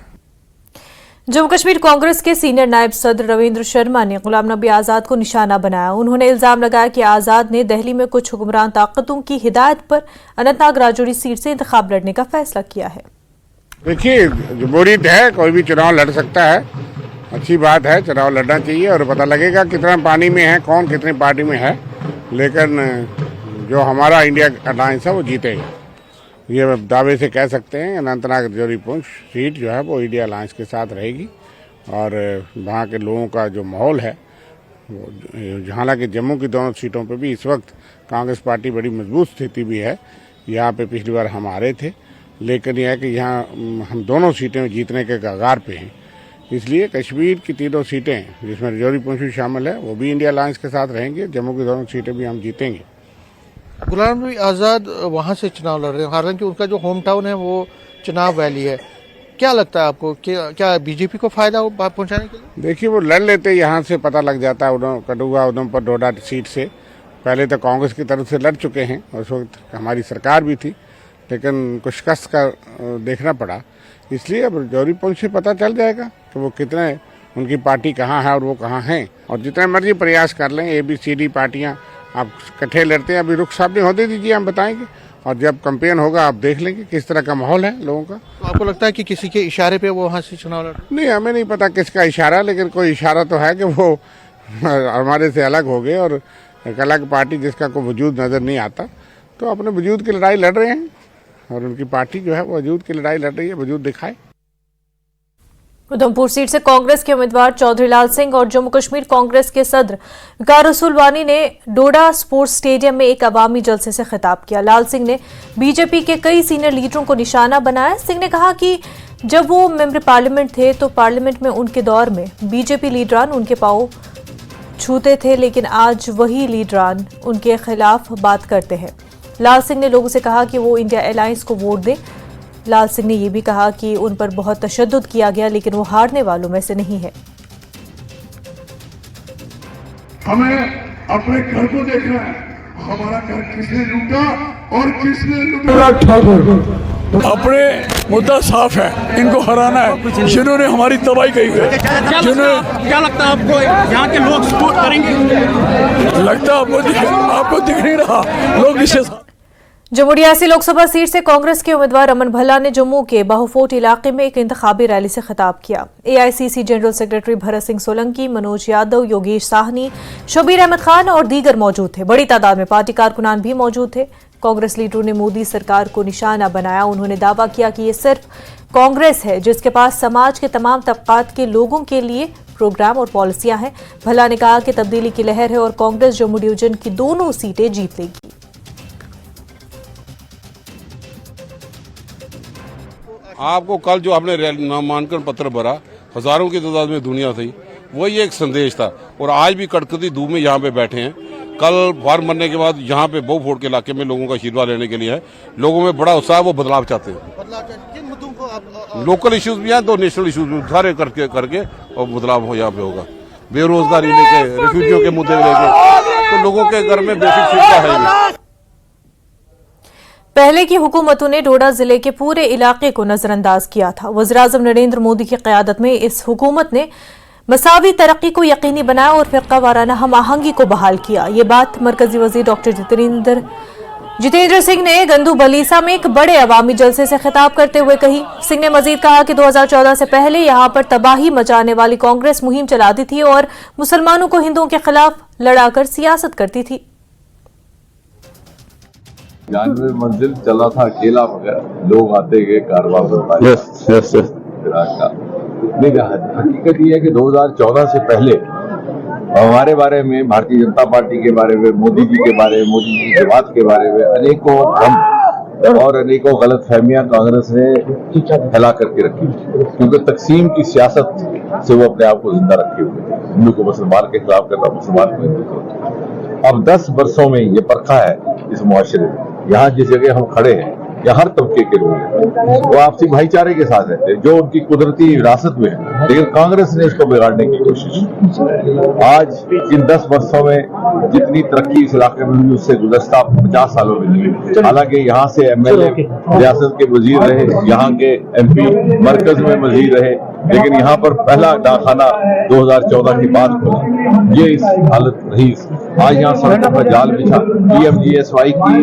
[SPEAKER 1] जम्मू कश्मीर कांग्रेस के सीनियर नायब सदर रविंद्र शर्मा ने गुलाम नबी आजाद को निशाना बनाया। उन्होंने इल्जाम लगाया कि आजाद ने दिल्ली में कुछ हुक्मरान ताकतों की हिदायत पर अनंतनाग राजौरी सीट से इंतखाब लड़ने का फैसला किया है।
[SPEAKER 16] देखिए, जमहूरियत है, कोई भी चुनाव लड़ सकता है, अच्छी बात है, चुनाव लड़ना चाहिए और पता लगेगा कितना पानी में है, कौन कितनी पार्टी में है। लेकिन जो हमारा इंडिया अलायंस है वो जीतेगा, ये दावे से कह सकते हैं। अनंतनाग राजौरी पुंछ सीट जो है वो इंडिया अलायंस के साथ रहेगी और वहाँ के लोगों का जो माहौल है, हालांकि जम्मू की दोनों सीटों पे भी इस वक्त कांग्रेस पार्टी बड़ी मजबूत स्थिति भी है। यहाँ पे पिछली बार हम हारे थे, लेकिन यह है कि यहाँ हम दोनों सीटें जीतने के कगार पे हैं। इसलिए कश्मीर की तीनों सीटें, जिसमें राजौरी पुंछ भी शामिल है, वो भी इंडिया अलायंस के साथ रहेंगे। जम्मू की दोनों सीटें भी हम जीतेंगे।
[SPEAKER 5] गुलाम नबी आज़ाद वहाँ से चुनाव लड़ रहे हैं, हालांकि उनका जो होम टाउन है वो चुनाव वैली है। क्या लगता है आपको, क्या बीजेपी को फायदा पहुंचाने के लिए?
[SPEAKER 16] देखिए, वो लड़ लेते, यहाँ से पता लग जाता है। कठुआ, उधमपुर, डोडा सीट से पहले तो कांग्रेस की तरफ से लड़ चुके हैं, उस वक्त हमारी सरकार भी थी, लेकिन कुछ कष्ट का देखना पड़ा। इसलिए अब राजौरी पुंछ से पता चल जाएगा कि वो कितने, उनकी पार्टी कहाँ है और वो कहाँ हैं। और जितने मर्जी प्रयास कर लें, ABCD पार्टियाँ आप इकट्ठे लड़ते हैं, अभी रुख साहब ने होते दीजिए, हम बताएंगे। और जब कैंपेन होगा आप देख लेंगे किस तरह का माहौल है लोगों का।
[SPEAKER 5] तो आपको लगता है कि किसी के इशारे पे वो वहाँ से चुनाव लड़?
[SPEAKER 16] नहीं, हमें नहीं पता किसका इशारा, लेकिन कोई इशारा तो है कि वो हमारे से अलग हो गए और एक अलग पार्टी जिसका कोई वजूद नज़र नहीं आता, तो अपने वजूद की लड़ाई लड़ रहे हैं और उनकी पार्टी जो है वो वजूद की लड़ाई लड़ रही है, वजूद दिखाए।
[SPEAKER 1] उधमपुर सीट से कांग्रेस के उम्मीदवार चौधरी लाल सिंह और जम्मू कश्मीर कांग्रेस के सदर वकार रसूल वानी ने डोडा स्पोर्ट्स स्टेडियम में एक अवामी जलसे से खिताब किया। लाल सिंह ने बीजेपी के कई सीनियर लीडरों को निशाना बनाया। सिंह ने कहा कि जब वो मेंबर पार्लियामेंट थे तो पार्लियामेंट में उनके दौर में बीजेपी लीडरान उनके पांव छूते थे, लेकिन आज वही लीडरान उनके खिलाफ बात करते हैं। लाल सिंह ने लोगों से कहा कि वो इंडिया अलायंस को वोट दें। लाल सिंह ने यह भी कहा कि उन पर बहुत तशद्दुद किया गया, लेकिन वो हारने वालों में से नहीं है।
[SPEAKER 2] हमें अपने घर को देखना है, हमारा घर किसने लूटा और किसने लूटा।
[SPEAKER 17] अपने मुद्दा साफ है, इनको हराना है जिन्होंने हमारी तबाही कही है।
[SPEAKER 18] क्या लगता है आपको यहाँ के लोग सपोर्ट करेंगे?
[SPEAKER 17] लगता है आपको दिख नहीं रहा लोग किसके साथ।
[SPEAKER 1] जम्मू रियासी लोकसभा सीट से कांग्रेस के उम्मीदवार अमन भल्ला ने जम्मू के बाहुफोर्ट इलाके में एक इंतखाबी रैली से खिताब किया। AICC general secretary Bharat Singh Solanki, Manoj Yadav, Yogesh Sahni, Shabbir Ahmed Khan और दीगर मौजूद थे। बड़ी तादाद में पार्टी कारकुनान भी मौजूद थे। कांग्रेस लीडरों ने मोदी सरकार को निशाना बनाया। उन्होंने दावा किया कि ये सिर्फ कांग्रेस है जिसके पास समाज के तमाम तबकात के लोगों के लिए प्रोग्राम और पॉलिसियां हैं। भल्ला ने कहा कि तब्दीली की लहर है और कांग्रेस जम्मू डिवीजन की दोनों सीटें जीत लेगी।
[SPEAKER 19] आपको कल जो आपने नामांकन पत्र भरा, हजारों की तादाद में दुनिया थी, वही एक संदेश था। और आज भी कड़कती धूप में यहाँ पे बैठे हैं। कल फॉर्म भरने के बाद यहाँ पे बहुफोर्ट के इलाके में लोगों का आशीर्वाद लेने के लिए है। लोगों में बड़ा उत्साह, वो बदलाव चाहते हैं। लोकल इश्यूज भी हैं तो नेशनल इश्यूज भी सारे करके और बदलाव हो यहाँ पे होगा। बेरोजगारी लेके, रिफ्यूजियों के मुद्दे लेके, तो लोगों के घर में बेसिक सुविधा है।
[SPEAKER 1] पहले की हुकूमतों ने डोडा जिले के पूरे इलाके को नजरअंदाज किया था। वज़ीर-ए-आज़म नरेंद्र मोदी की क़यादत में इस हुकूमत ने मसावी तरक्की को यकीनी बनाया और फ़िरका वाराना हम आहंगी को बहाल किया। ये बात मरकजी वज़ीर डॉक्टर जितेंद्र सिंह ने गंदू बलीसा में एक बड़े अवामी जलसे से खिताब करते हुए कही। सिंह ने मजीद कहा कि 2014 से पहले यहाँ पर तबाही मचाने वाली कांग्रेस मुहिम चलाती थी और मुसलमानों को हिंदुओं के खिलाफ लड़ाकर सियासत करती थी।
[SPEAKER 20] 91 मंजिल चला था अकेला, मगर लोग आते गए कारवां हकीकत ये है कि 2014 से पहले हमारे बारे में, भारतीय जनता पार्टी के बारे में, मोदी जी के बारे में, मोदी जी की बात के बारे में अनेकों भ्रम और अनेकों गलत फहमियां कांग्रेस ने फैला करके रखी, क्योंकि तकसीम की सियासत से वो अपने आप को जिंदा रखे हुए थे। हिंदू को मुसलमान के खिलाफ करना, मुसलमान को हिंदू को। अब 10 वर्षों में ये परखा है इस मुआशरे में। यहाँ जिस जगह हम खड़े हैं, या हर तबके के लोग हैं, वो आपसी भाईचारे के साथ रहते हैं, जो उनकी कुदरती विरासत में है। लेकिन कांग्रेस ने इसको बिगाड़ने की कोशिश की। आज इन 10 वर्षों में जितनी तरक्की इस इलाके में हुई, उससे गुज़श्ता 50 सालों में हुई। हालांकि यहाँ से एमएलए रियासत के वजीर रहे, यहाँ के एमपी मरकज में वजीर रहे, लेकिन यहाँ पर पहला डाकखाना 2014 के बाद खुला। ये इस हालत रही। आज यहाँ सड़कों पर जाल बिछा। PMGSY की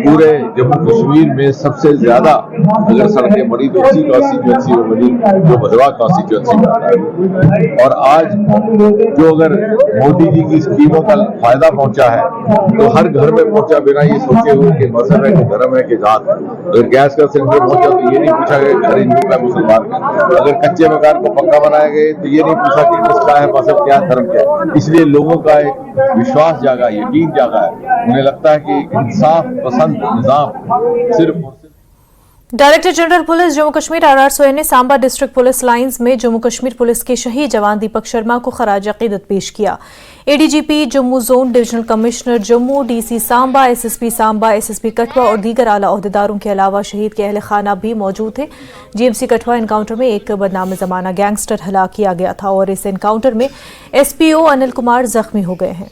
[SPEAKER 20] पूरे जम्मू कश्मीर में सबसे ज्यादा अगर सड़कें बनी तो उसी कॉन्स्टिट्यूएंसी में बनी, जो भदवा कॉन्स्टिट्यूएंसी में आता है। और आज जो अगर मोदी जी की स्कीमों का फायदा पहुंचा है, तो हर घर में पहुंचा बिना ये सोचे हुए कि मजहब है कि धर्म है कि जात है। अगर गैस का सिलेंडर पहुंचा तो ये नहीं पूछा गया घर हिंदू का मुसलमान का। अगर कच्चे मकान को पक्का बनाया गया तो ये नहीं पूछा कि किसका है, मजहब क्या है, धर्म क्या है। इसलिए लोगों का एक विश्वास जागा, यकीन जागा है। उन्हें लगता है कि इंसाफ पसंद निजाम सिर्फ।
[SPEAKER 1] Director general police Jammu Kashmir RR Sohail ने सांबा डिस्ट्रिक्ट पुलिस लाइंस में जम्मू कश्मीर पुलिस के शहीद जवान दीपक शर्मा को खराज अकीदत पेश किया। ADGP Jammu zone, divisional commissioner Jammu, DC Samba, SSP Samba, SSP Kathua और दीगर आला ओहदेदारों के अलावा शहीद के अहल खाना भी मौजूद थे। GMC कठुआ एनकाउंटर में एक बदनाम जमाना गैंगस्टर हलाक किया गया था और इस एनकाउंटर में SPO अनिल कुमार जख्मी हो गए हैं।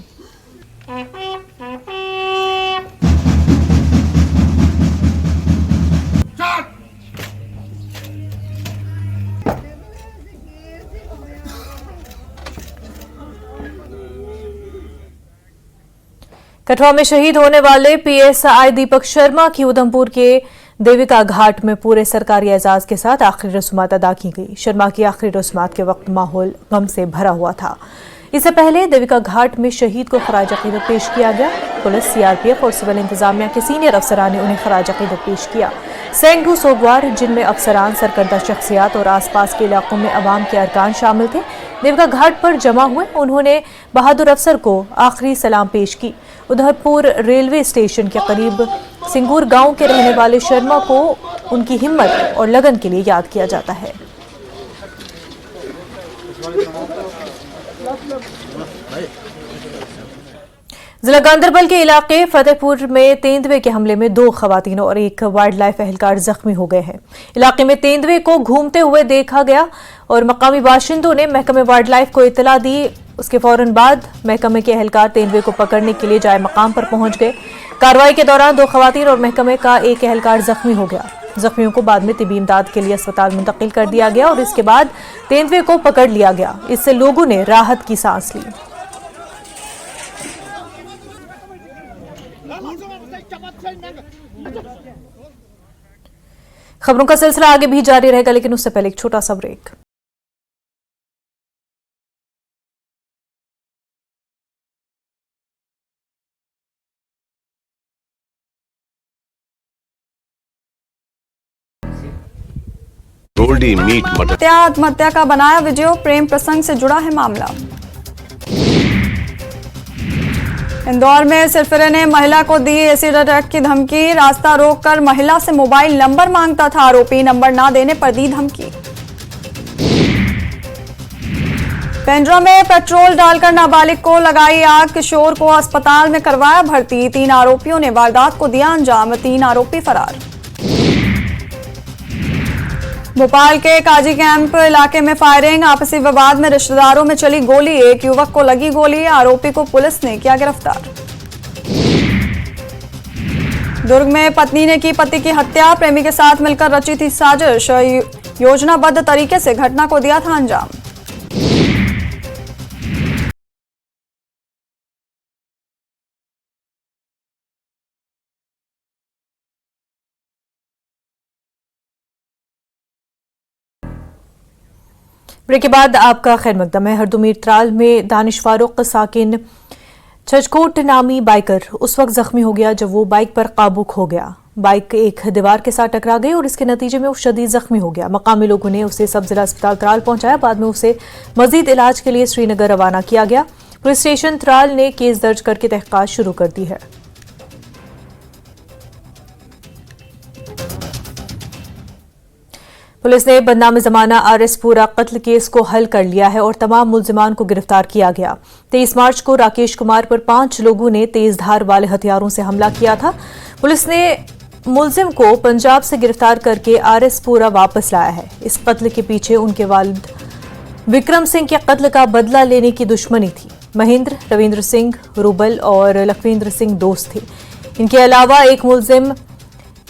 [SPEAKER 1] कठुआ में शहीद होने वाले पीएसआई दीपक शर्मा की उधमपुर के देविका घाट में पूरे सरकारी एजाज के साथ आखिरी रस्मात अदा की गई। शर्मा की आखिरी रस्मात के वक्त माहौल गम से भरा हुआ था। इससे पहले देविका घाट में शहीद को खराज अकीदत पेश किया गया। पुलिस, सीआरपीएफ और सिविल इंतजामिया के सीनियर अफसरान ने उन्हें खराज अकीदत पेश किया। सैकड़ों सोगवार, जिनमें अफसरान, सरकर्दा शख्सियात और आसपास के इलाकों में अवाम के अरकान शामिल थे, देविका घाट पर जमा हुए। उन्होंने बहादुर अफसर को आखिरी सलाम पेश की। उधमपुर रेलवे स्टेशन के करीब सिंगूर गांव के रहने वाले शर्मा को उनकी हिम्मत और लगन के लिए याद किया जाता है। जिला गांदरबल के इलाके फतेहपुर में तेंदुए के हमले में 2 खवातीन और 1 वाइल्ड लाइफ एहलकार जख्मी हो गए हैं। इलाके में तेंदुए को घूमते हुए देखा गया और मकामी बाशिंदों ने महकमे वाइल्ड लाइफ को इत्तला दी। उसके फौरन बाद महकमे के एहलकार तेंदुए को पकड़ने के लिए जाए मकाम पर पहुंच गए। कार्रवाई के दौरान 2 खवातीन और महकमे का 1 एहलकार जख्मी हो गया। जख्मियों को बाद में तिबी इमदाद के लिए अस्पताल मुंतकिल कर दिया गया और इसके बाद तेंदुए को पकड़ लिया गया। इससे लोगों ने राहत की सांस ली। खबरों का सिलसिला आगे भी जारी रहेगा, लेकिन उससे पहले एक छोटा सा ब्रेक।
[SPEAKER 21] गोल्डी मीट मटन
[SPEAKER 13] आत्महत्या का बनाया वीडियो, प्रेम प्रसंग से जुड़ा है मामला। इंदौर में सिरफिरे ने महिला को दी एसिड अटैक की धमकी। रास्ता रोककर महिला से मोबाइल नंबर मांगता था आरोपी, नंबर ना देने पर दी धमकी। पेंड्रा में पेट्रोल डालकर नाबालिग को लगाई आग, किशोर को अस्पताल में करवाया भर्ती। 3 आरोपियों ने वारदात को दिया अंजाम, 3 आरोपी फरार। भोपाल के काजी कैंप इलाके में फायरिंग, आपसी विवाद में रिश्तेदारों में चली गोली, 1 युवक को लगी गोली, आरोपी को पुलिस ने किया गिरफ्तार। दुर्ग में पत्नी ने की पति की हत्या, प्रेमी के साथ मिलकर रची थी साजिश, योजनाबद्ध तरीके से घटना को दिया था अंजाम।
[SPEAKER 1] ब्रेक के बाद आपका खैर मकदम है। हरदुमीर त्राल में दानिश फारूक साकिन छजकोट नामी बाइकर उस वक्त जख्मी हो गया जब वो बाइक पर काबू खो गया। बाइक एक दीवार के साथ टकरा गई और इसके नतीजे में वो शदीद जख्मी हो गया। मकामी लोगों ने उसे सब जिला अस्पताल त्राल पहुंचाया। बाद में उसे मजीद इलाज के लिए श्रीनगर रवाना किया गया। पुलिस स्टेशन त्राल ने केस दर्ज करके तहकीकात शुरू कर दी है। पुलिस ने बदनाम जमाना आरएस पूरा कत्ल केस को हल कर लिया है और तमाम मुल्जिमान को गिरफ्तार किया गया। 23 मार्च को राकेश कुमार पर 5 लोगों ने तेज धार वाले हथियारों से हमला किया था। पुलिस ने मुल्जिम को पंजाब से गिरफ्तार करके आरएस पूरा वापस लाया है। इस कत्ल के पीछे उनके वालिद विक्रम सिंह के कत्ल का बदला लेने की दुश्मनी थी। महेंद्र, रविंद्र सिंह, रूबल और लखविंद्र सिंह दोस्त थे। इनके अलावा एक मुल्जिम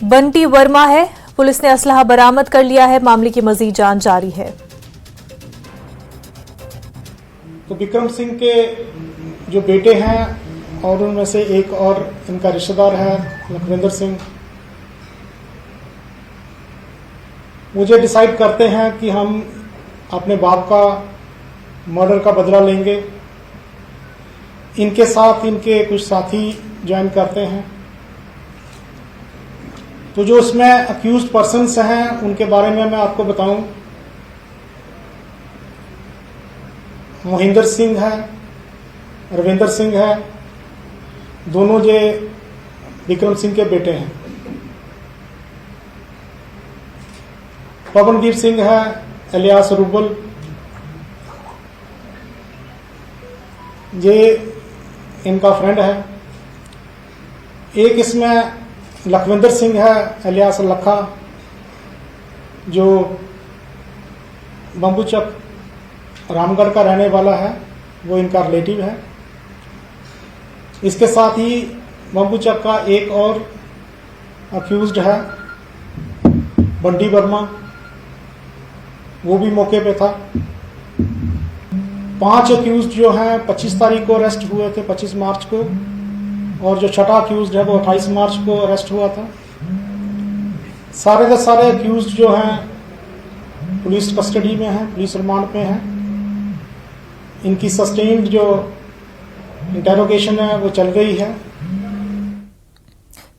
[SPEAKER 1] बंटी वर्मा है। पुलिस ने असलहा बरामद कर लिया है। मामले की मजीद जांच जारी है।
[SPEAKER 22] तो विक्रम सिंह के जो बेटे हैं और उनमें से एक और इनका रिश्तेदार है लखविंदर सिंह, मुझे डिसाइड करते हैं कि हम अपने बाप का मर्डर का बदला लेंगे। इनके साथ इनके कुछ साथी ज्वाइन करते हैं। तो जो उसमें अक्यूज्ड पर्सन्स हैं उनके बारे में मैं आपको बताऊं, मोहिंदर सिंह है, रविंदर सिंह है, दोनों जे विक्रम सिंह के बेटे हैं। पवनदीप सिंह है एलियास रूबल, ये इनका फ्रेंड है। एक इसमें लखविंदर सिंह है एलियास लखा, जो बम्बूचक रामगढ़ का रहने वाला है, वो इनका रिलेटिव है। इसके साथ ही बम्बूचक का एक और अक्यूज्ड है बंटी वर्मा, वो भी मौके पे था। 5 अक्यूज्ड जो हैं 25 तारीख को अरेस्ट हुए थे, 25 मार्च को, और जो छठा अक्यूज है वो 28 मार्च को अरेस्ट हुआ था। सारे के सारे अक्यूज जो हैं पुलिस कस्टडी में हैं, पुलिस रिमांड पे हैं। इनकी सस्टेन्ड जो इंटेरोगेशन है वो चल गई है।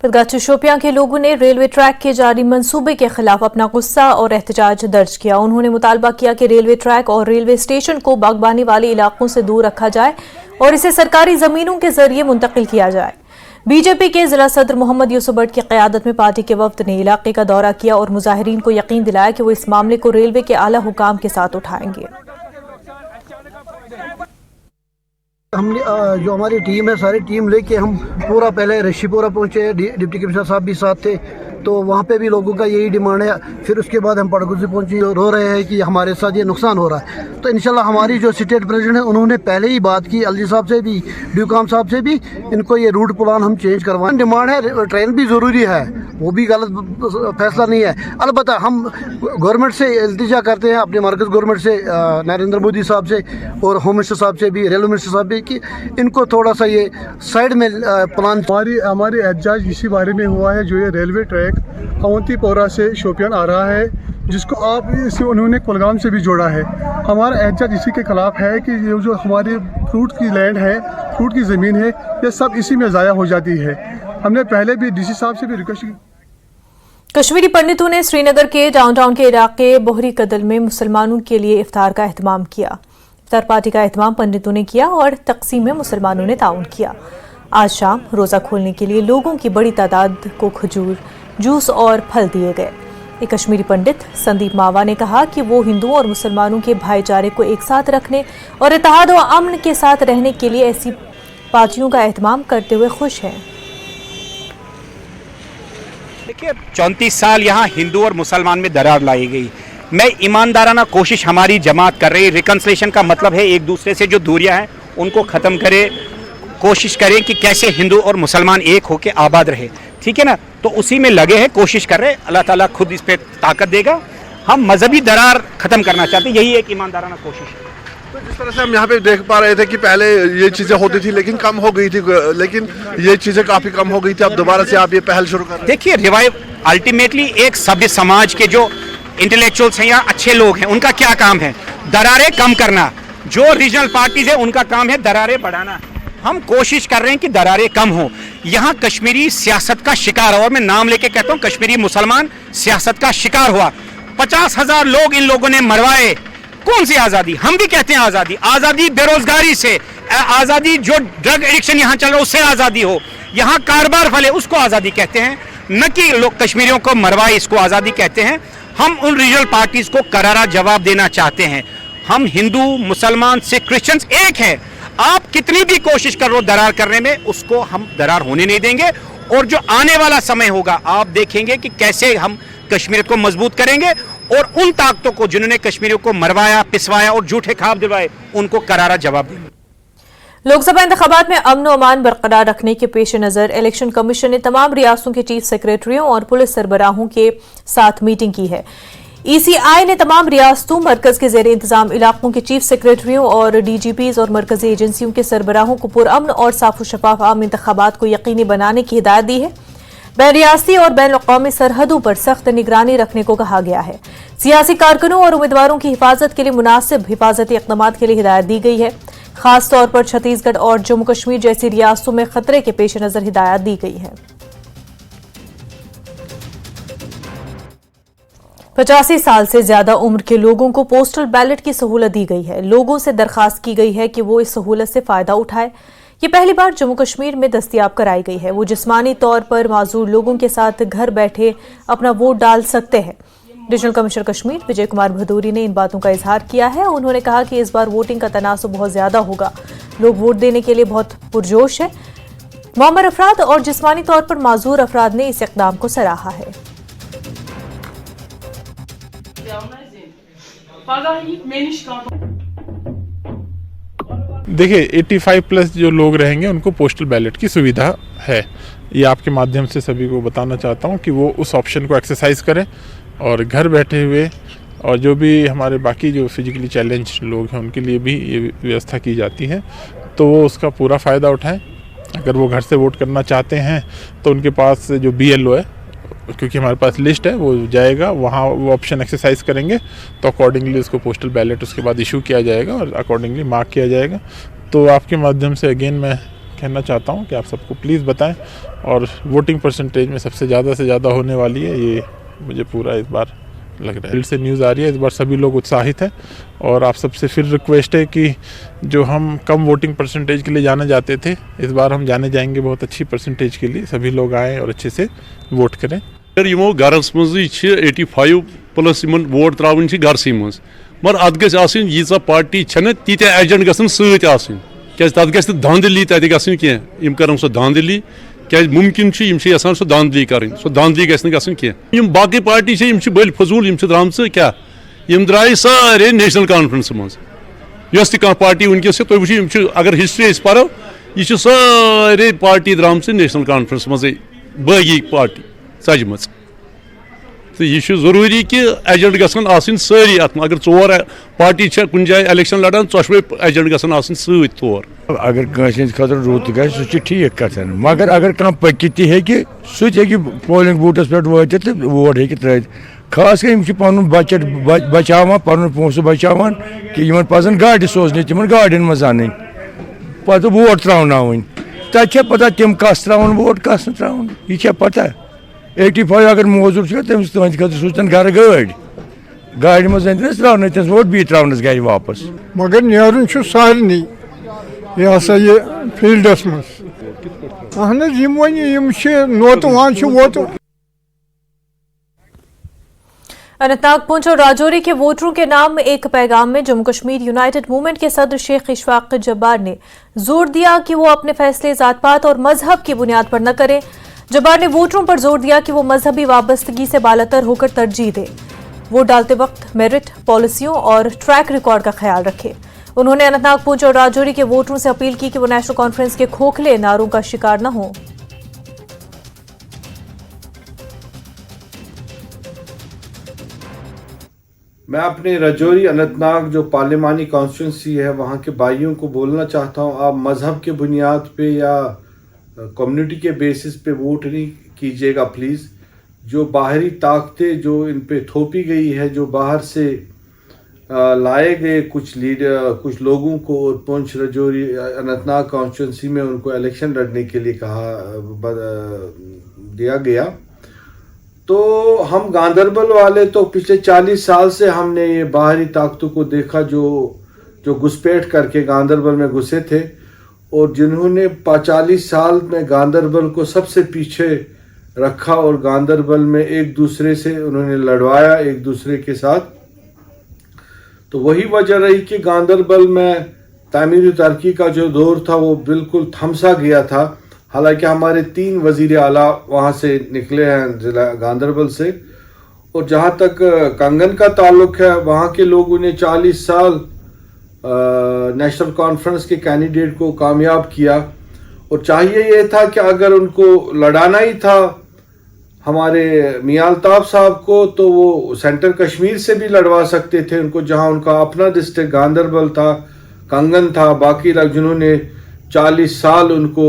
[SPEAKER 1] बदगाची शोपियां के लोगों ने रेलवे ट्रैक के जारी मंसूबे के खिलाफ अपना गुस्सा और एहतजाज दर्ज किया। उन्होंने मुतालबा किया कि रेलवे ट्रैक और रेलवे स्टेशन को बागबानी वाले इलाकों से दूर रखा जाए और इसे सरकारी जमीनों के जरिए मुंतकिल किया जाए। बीजेपी के जिला सदर मोहम्मद यूसुफ भट्ट की क़यादत में पार्टी के वफ्द ने इलाके का दौरा किया और मुजाहिरीन को यकीन दिलाया कि वो इस मामले को रेलवे के आला हुकाम के साथ उठाएंगे।
[SPEAKER 3] हमने जो हमारी टीम है, सारी टीम लेके हम पूरा पहले ऋषिपुरा पहुंचे, डिप्टी कमिश्नर साहब भी साथ थे, तो वहाँ पे भी लोगों का यही डिमांड है। फिर उसके बाद हम पड़गुजी पहुंचे, रो रहे हैं कि हमारे साथ ये नुकसान हो रहा है। तो इंशाल्लाह हमारी जो स्टेट प्रेसिडेंट है उन्होंने पहले ही बात की अलजी साहब से भी, ड्यूकाम साहब से भी, इनको ये रूट प्लान हम चेंज करवाएं। डिमांड है, ट्रेन भी ज़रूरी है, वो भी गलत फैसला नहीं है। अलबत्ता हम गवर्नमेंट से इल्तिजा करते हैं, अपने मरकज़ गवर्नमेंट से, नरेंद्र मोदी साहब से और होम मिनिस्टर साहब से भी, रेलवे मिनिस्टर साहब भी, कि इनको थोड़ा सा ये साइड में प्लान।
[SPEAKER 21] हमारी एहतजाज इसी बारे में हुआ है, जो ये रेलवे ट्रैक अवंतीपोरा से शोपियान आ रहा है, जिसको आप इसे उन्होंने कुलगाम से भी जोड़ा है। हमारा एहतजाज इसी के खिलाफ है कि ये जो हमारी फ्रूट की लैंड है, फ्रूट की ज़मीन है, ये सब इसी में ज़ाया हो जाती है। हमने पहले भी डीसी साहब से भी रिक्वेस्ट की।
[SPEAKER 1] कश्मीरी पंडितों ने श्रीनगर के डाउनटाउन के इलाके बोहरी कदल में मुसलमानों के लिए इफ्तार का एहतमाम किया। इफ्तार पार्टी का एहतमाम पंडितों ने किया और तकसीम में मुसलमानों ने ताउन किया। आज शाम रोज़ा खोलने के लिए लोगों की बड़ी तादाद को खजूर, जूस और फल दिए गए। एक कश्मीरी पंडित संदीप मावा ने कहा कि वो हिंदुओं और मुसलमानों के भाईचारे को एक साथ रखने और इत्तेहाद व अमन के साथ रहने के लिए ऐसी पार्टियों का एहतमाम करते हुए खुश हैं।
[SPEAKER 23] देखिए, 34 साल यहाँ हिंदू और मुसलमान में दरार लाई गई। मैं ईमानदाराना कोशिश हमारी जमात कर रही। रिकन्सिलेशन का मतलब है एक दूसरे से जो दूरियां हैं उनको ख़त्म करे, कोशिश करें कि कैसे हिंदू और मुसलमान एक होकर आबाद रहे, ठीक है ना। तो उसी में लगे हैं, कोशिश कर रहे हैं। अल्लाह ताला खुद इस पे ताकत देगा। हम मजहबी दरार ख़त्म करना चाहते हैं, यही एक ईमानदाराना कोशिश है।
[SPEAKER 24] तो जिस तरह से हम यहाँ पे देख पा रहे थे कि पहले ये चीज़ें होती थी लेकिन कम हो गई थी, लेकिन ये चीज़ें काफ़ी कम हो गई थी, अब दोबारा से आप ये पहल शुरू कर रहे हैं।
[SPEAKER 23] देखिए, रिवाइव अल्टीमेटली एक सभ्य समाज के जो इंटेलेक्चुअल्स हैं या अच्छे लोग हैं, उनका क्या काम है? दरारें कम करना। जो रीजनल पार्टीज है उनका काम है दरारें बढ़ाना। हम कोशिश कर रहे हैं कि दरारें कम हो। यहाँ कश्मीरी सियासत का शिकार हुआ, मैं नाम लेके कहता हूँ, कश्मीरी मुसलमान सियासत का शिकार हुआ। 50,000 लोग इन लोगों ने मरवाए। कौन सी आज़ादी? हम भी कहते हैं आज़ादी। आज़ादी बेरोजगारी से, आज़ादी जो ड्रग एडिक्शन यहाँ चल रहा है उससे आज़ादी हो, यहाँ कारोबार फले, उसको आज़ादी कहते हैं। न कि लोग कश्मीरियों को मरवाए, इसको आज़ादी कहते हैं। हम उन रीजनल पार्टीज को करारा जवाब देना चाहते हैं। हम हिंदू, मुसलमान, सिख, क्रिश्चियंस एक है। आप कितनी भी कोशिश करो दरार करने में, उसको हम दरार होने नहीं देंगे। और जो आने वाला समय होगा, आप देखेंगे कि कैसे हम कश्मीरियत को मजबूत करेंगे और उन ताकतों को जिन्होंने कश्मीरियों को मरवाया, पिसवाया और झूठे ख्वाब दिलवाए, उनको करारा जवाब देंगे।
[SPEAKER 1] लोकसभा इंतखाबात में अमन और अमान बरकरार रखने के पेश नज़र इलेक्शन कमीशन ने तमाम रियासतों के चीफ सेक्रेटरियों और पुलिस सरबराहों के साथ मीटिंग की है। ECI ने तमाम रियासतों, मरकज के जेर इंतजाम इलाकों के चीफ सेक्रेटरियों और DGPs और मरकजी एजेंसियों के सरबराहों को पुरअमन और साफ व शफाफ आम इंतखाबात को यकीनी बनाने की हिदायत दी है। बैन रियासती और बैन अक़वामी सरहदों पर सख्त निगरानी रखने को कहा गया है। सियासी कारकुनों और उम्मीदवारों की हिफाजत के लिए मुनासिब हिफाजती इक़दाम के लिए हिदायत दी गई है। खास तौर पर छत्तीसगढ़ और जम्मू कश्मीर जैसी रियासतों में खतरे के पेश नज़र हिदायत दी गई है। 85 साल से ज्यादा उम्र के लोगों को पोस्टल बैलेट की सहूलत दी गई है। लोगों से दरखास्त की गई है कि वो इस सहूलत से फायदा उठाए। ये पहली बार जम्मू कश्मीर में दस्तयाब कराई गई है। वो जिस्मानी तौर पर माजूर लोगों के साथ घर बैठे अपना वोट डाल सकते हैं। डिविजनल कमिश्नर कश्मीर विजय कुमार भदौरी ने इन बातों का इजहार किया है। उन्होंने कहा कि इस बार वोटिंग का तनासुब बहुत ज्यादा होगा। लोग वोट देने के लिए बहुत पुरजोश है। मौमर अफराद और जिस्मानी तौर पर माजूर अफराद ने इस इक़दाम को सराहा है।
[SPEAKER 25] देखिए, 85+ जो लोग रहेंगे उनको पोस्टल बैलेट की सुविधा है। ये आपके माध्यम से सभी को बताना चाहता हूँ कि वो उस ऑप्शन को एक्सरसाइज करें और घर बैठे हुए, और जो भी हमारे बाकी जो फिजिकली चैलेंज लोग हैं उनके लिए भी ये व्यवस्था की जाती है, तो वो उसका पूरा फ़ायदा उठाएं। अगर वो घर से वोट करना चाहते हैं तो उनके पास जो BLO है, क्योंकि हमारे पास लिस्ट है, वो जाएगा वहाँ, वो ऑप्शन एक्सरसाइज करेंगे तो अकॉर्डिंगली उसको पोस्टल बैलेट उसके बाद इशू किया जाएगा और अकॉर्डिंगली मार्क किया जाएगा। तो आपके माध्यम से अगेन मैं कहना चाहता हूँ कि आप सबको प्लीज़ बताएं, और वोटिंग परसेंटेज में सबसे ज़्यादा से ज़्यादा होने वाली है, ये मुझे पूरा इस बार लग रहा है। से न्यूज़ आ रही है, इस बार सभी लोग उत्साहित हैं और आप सबसे फिर रिक्वेस्ट है कि जो हम कम वोटिंग परसेंटेज के लिए जाने जाते थे, इस बार हम जाने जाएंगे बहुत अच्छी परसेंटेज के लिए। सभी लोग आएँ और अच्छे से वोट करें।
[SPEAKER 4] यमो गरस मज 85+ वोट त्रावन गरस मज, मगर अत गई यीजा पार्टी तीत एजेंट गसन सत्न क्या तथ गि धांधली तक गम कर सो धांधली क्या मुमकिन यसान सो धांधली कर, सो धांधली गसन कह। बाकी पार्टी बल फजूल द्राम क्या द्राय सारे नेशनल कॉन्फ्रेंस मज यस तह पार्टी वनकस तुम अगर हिस्ट्री पो यह सारे पार्टी द्राम नेशनल कॉन्फ्रेंस मज बागी पार्टी सजम। तो यह जरूरी कि एजेंट गसन आसन सारी अत अगर 4 पार्टी कुन जाए इलेक्शन लड़ान 4 एजेंट गसन आसन सत तौर।
[SPEAKER 6] अगर कंस खतर रुत ग सह ठीक कथन, मगर अगर कह पकित सह पोलिंग बूथस पे वात तो वोट हे त्र। खास कर पन बचत बचावान पन पोस बचावान कि इन पजन गाड़ सोजन तिम गाड़न मज अन पत वोट त्रावन तथा पता तिम कस त्रावन वोट कस त्रावन यह पता। 85 अगर मोजूर तमिस तुंद खत सोचन घर गाड़ मज त्रावन तस वोट बी त्रावनस गर वापस,
[SPEAKER 21] मगर नेरुन सारे यह हसा ये फील्डस मज अहन वन नोतवान वोट।
[SPEAKER 1] अनंतनाग, पुंछ और राजौरी के वोटरों के नाम एक पैगाम में जम्मू कश्मीर यूनाइटेड मूवमेंट के सदर शेख इशफाक जब्बार ने जोर दिया कि वो अपने फैसले जात पात और मजहब की बुनियाद पर न करें। जब्बार ने वोटरों पर जोर दिया कि वो मजहबी वाबस्तगी से बालातर होकर तरजीह दें। वोट डालते वक्त मेरिट, पॉलिसियों और ट्रैक रिकॉर्ड का ख्याल रखें। उन्होंने अनंतनाग, पुंछ और राजौरी के वोटरों से अपील की कि वो नेशनल कॉन्फ्रेंस के खोखले नारों का शिकार न हो।
[SPEAKER 7] मैं अपने राजौरी अनंतनाग जो पार्लिमानी कॉन्स्टिट्यूंसी है वहाँ के भाइयों को बोलना चाहता हूँ, आप मज़हब के बुनियाद पे या कम्युनिटी के बेसिस पे वोट नहीं कीजिएगा प्लीज़। जो बाहरी ताकतें जो इन पे थोपी गई है, जो बाहर से लाए गए कुछ लोगों को और पुंछ राजौरी अनंतनाग कॉन्स्टिट्यूंसी में उनको इलेक्शन लड़ने के लिए दिया गया, तो हम गांदरबल वाले तो पिछले 40 साल से हमने ये बाहरी ताकतों को देखा जो घुसपैठ करके गांदरबल में घुसे थे और जिन्होंने 40 साल में गांदरबल को सबसे पीछे रखा और गांदरबल में एक दूसरे से उन्होंने लड़वाया एक दूसरे के साथ। तो वही वजह रही कि गांदरबल में तामीर तरक्की का जो दौर था वो बिल्कुल थमसा गया था। हालांकि हमारे 3 वजीर आला वहाँ से निकले हैं जिला गांदरबल से, और जहाँ तक कंगन का ताल्लुक है वहाँ के लोगों ने 40 साल नेशनल कॉन्फ्रेंस के कैंडिडेट को कामयाब किया और चाहिए ये था कि अगर उनको लड़ाना ही था हमारे मियां अल्ताफ साहब को तो वो सेंट्रल कश्मीर से भी लड़वा सकते थे उनको, जहाँ उनका अपना डिस्ट्रिक्ट गांदरबल था, कंगन था, बाकी लोग जिन्होंने 40 साल उनको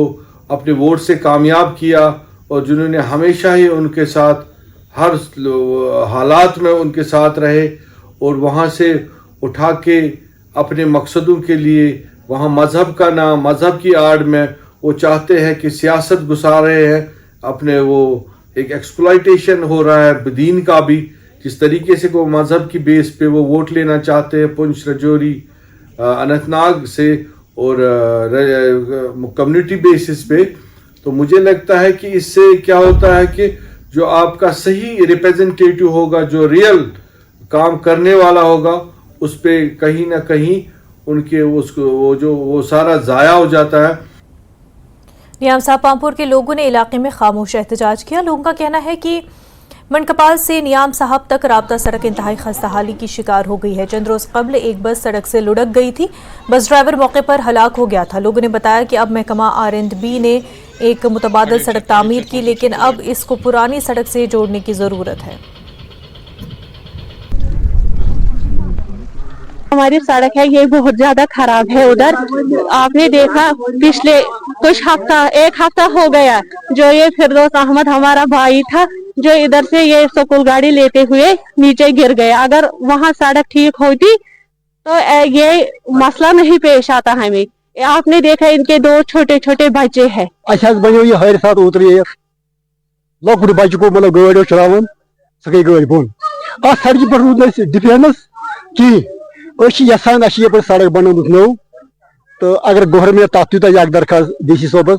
[SPEAKER 7] अपने वोट से कामयाब किया और जिन्होंने हमेशा ही उनके साथ हर हालात में उनके साथ रहे और वहाँ से उठा के अपने मकसदों के लिए वहाँ मज़हब का नाम, मज़हब की आड़ में वो चाहते हैं कि सियासत घुसा रहे हैं अपने, वो एक एक्सप्लॉयटेशन हो रहा है दीन का भी, जिस तरीके से वो मज़हब की बेस पे वो वोट लेना चाहते हैं पुंछ राजौरी अनंतनाग से और कम्युनिटी बेसिस पे। तो मुझे लगता है कि इससे क्या होता है कि जो आपका सही रिप्रेजेंटेटिव होगा, जो रियल काम करने वाला होगा, उस पे कहीं ना कहीं उनके वो सारा ज़ाया हो जाता है।
[SPEAKER 1] नियाम साहब, पामपुर के लोगों ने इलाके में खामोश एहतजाज किया। लोगों का कहना है कि मंडकपाल से नियाम साहब तक राब्ता सड़क इंतहाई खस्ताहाली की शिकार हो गई है। चंद रोज कबल एक बस सड़क से लुढ़क गई थी, बस ड्राइवर मौके पर हलाक हो गया था। लोगों ने बताया कि अब महकमा R&B ने एक मुतबादल सड़क तामीर की, लेकिन अब इसको पुरानी सड़क से जोड़ने की जरूरत है।
[SPEAKER 8] हमारी सड़क है ये बहुत ज्यादा खराब है। उधर आपने देखा पिछले कुछ एक हफ्ता हो गया जो ये फिरदौस अहमद हमारा भाई था जो इधर से ये स्कूल गाड़ी लेते हुए नीचे गिर गया। अगर वहाँ सड़क ठीक होती तो ये मसला नहीं पेश आता हमें। आपने देखा इनके 2 छोटे छोटे बच्चे हैं।
[SPEAKER 3] अच्छा बनो ये हर साथ उतरिए लकुट बच्चे को मतलब गाड़ी चलावन सह गई गाड़ी बोन आ सड़क पर रूद डिफेंस की यसान पे सड़क बनोमुत नो तो अगर गवर्नमेंट तथ तूत दरखास्त डीसी सोबस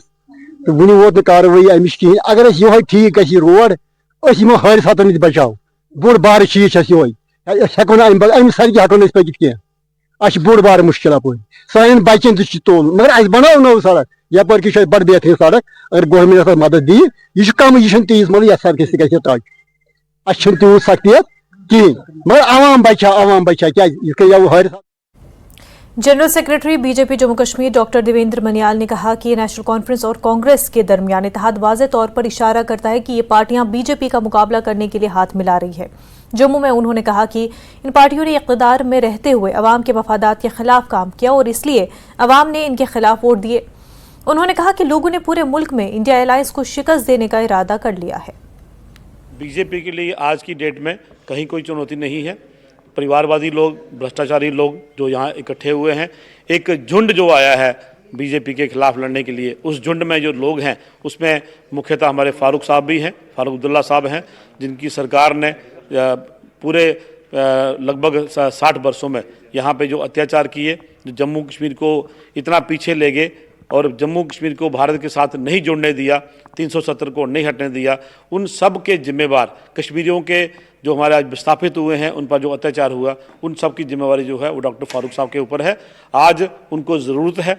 [SPEAKER 3] तो वन वोत कार्रवाई अमिश कहें। अगर ये ठीक रोड यमो हादसा नश बचाव बोड़ बार चीज हेको ना अम सड़क हेको पकित कह अ बोड़ बार मुश्किल अपोर सान बचन तोल मगर अस बनाव नव सड़क यपर बड़ बेहतरीन सड़क अगर गवर्नमेंट मदद दी यह कम यह तीज मतलब यह सड़क तच अ तूत सख्तियत कहें मगर आवाम बचा क्या हादसा।
[SPEAKER 1] General secretary BJP Jammu Kashmir doctor Devender Maniyal ने कहा कि नेशनल कॉन्फ्रेंस और कांग्रेस के दरमियान इत्तेहाद वाज़ेह तौर पर इशारा करता है कि ये पार्टियां बीजेपी का मुकाबला करने के लिए हाथ मिला रही है। जम्मू में उन्होंने कहा कि इन पार्टियों ने इक़्तिदार में रहते हुए अवाम के मफादात के खिलाफ काम किया और इसलिए अवाम ने इनके खिलाफ वोट दिए। उन्होंने कहा कि लोगों ने पूरे मुल्क में इंडिया अलायंस को शिकस्त देने का इरादा कर लिया है।
[SPEAKER 9] बीजेपी के लिए आज की डेट में कहीं कोई चुनौती नहीं है। परिवारवादी लोग, भ्रष्टाचारी लोग जो यहाँ इकट्ठे हुए हैं, एक झुंड जो आया है बीजेपी के खिलाफ लड़ने के लिए, उस झुंड में जो लोग हैं उसमें मुख्यतः हमारे फारूक साहब भी हैं, फारूक अब्दुल्ला साहब हैं, जिनकी सरकार ने पूरे लगभग 60 वर्षों में यहाँ पे जो अत्याचार किए, जो जम्मू कश्मीर को इतना पीछे ले गए और जम्मू कश्मीर को भारत के साथ नहीं जोड़ने दिया, 370 को नहीं हटने दिया, उन सब के जिम्मेवार कश्मीरियों के जो हमारे आज विस्थापित हुए हैं, उन पर जो अत्याचार हुआ, उन सब की जिम्मेवारी जो है वो डॉक्टर फारूक साहब के ऊपर है। आज उनको ज़रूरत है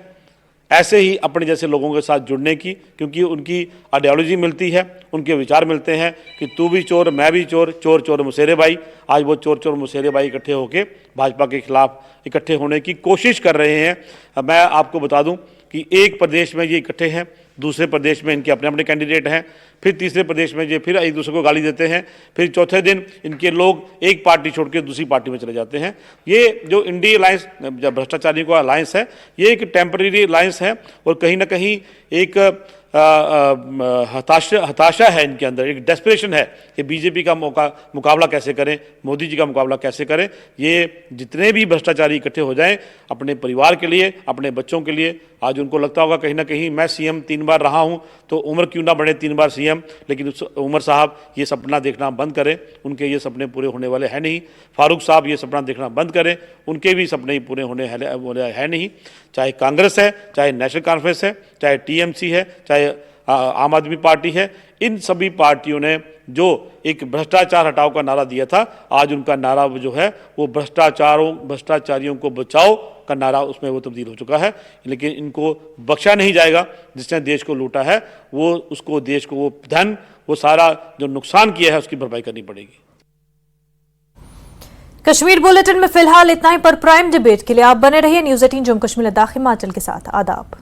[SPEAKER 9] ऐसे ही अपने जैसे लोगों के साथ जुड़ने की, क्योंकि उनकी आइडियोलॉजी मिलती है, उनके विचार मिलते हैं कि तू भी चोर, मैं भी चोर, चोर चोर मुसेरे भाई। आज वो चोर चोर मुसेरे भाई इकट्ठे होकर भाजपा के खिलाफ इकट्ठे होने की कोशिश कर रहे हैं। मैं आपको बता दूं कि एक प्रदेश में ये इकट्ठे हैं, दूसरे प्रदेश में इनके अपने अपने कैंडिडेट हैं, फिर तीसरे प्रदेश में ये फिर एक दूसरे को गाली देते हैं, फिर चौथे दिन इनके लोग एक पार्टी छोड़ के दूसरी पार्टी में चले जाते हैं। ये जो इंडिया अलायंस, जब भ्रष्टाचारियों का अलायंस है, ये एक टेम्परेरी अलायंस है और कहीं ना कहीं एक हताशा है इनके अंदर, एक डेस्परेशन है कि बीजेपी का मुकाबला कैसे करें, मोदी जी का मुकाबला कैसे करें। ये जितने भी भ्रष्टाचारी इकट्ठे हो जाएं अपने परिवार के लिए, अपने बच्चों के लिए। आज उनको लगता होगा कहीं ना कहीं मैं सीएम 3 बार रहा हूं तो उम्र क्यों ना बढ़े 3 बार सीएम, लेकिन उमर साहब ये सपना देखना बंद करें, उनके ये सपने पूरे होने वाले हैं नहीं। फारूक साहब ये सपना देखना बंद करें, उनके भी सपने पूरे होने हैं नहीं। चाहे कांग्रेस है, चाहे नेशनल कॉन्फ्रेंस है, चाहे टीएमसी है, चाहे आम आदमी पार्टी है, इन सभी पार्टियों ने जो एक भ्रष्टाचार हटाओ का नारा दिया था, आज उनका नारा जो है वो भ्रष्टाचारियों को बचाओ का नारा उसमें वो तब्दील हो चुका है। लेकिन इनको बख्शा नहीं जाएगा। जिसने देश को लूटा है वो उसको देश को वो धन, वो सारा जो नुकसान किया है उसकी भरपाई करनी पड़ेगी।
[SPEAKER 1] कश्मीर बुलेटिन में फिलहाल इतना ही, पर प्राइम डिबेट के लिए आप बने रहिए न्यूज़ 18 जम्मू कश्मीर लद्दाख हिमाचल के साथ। आदाब।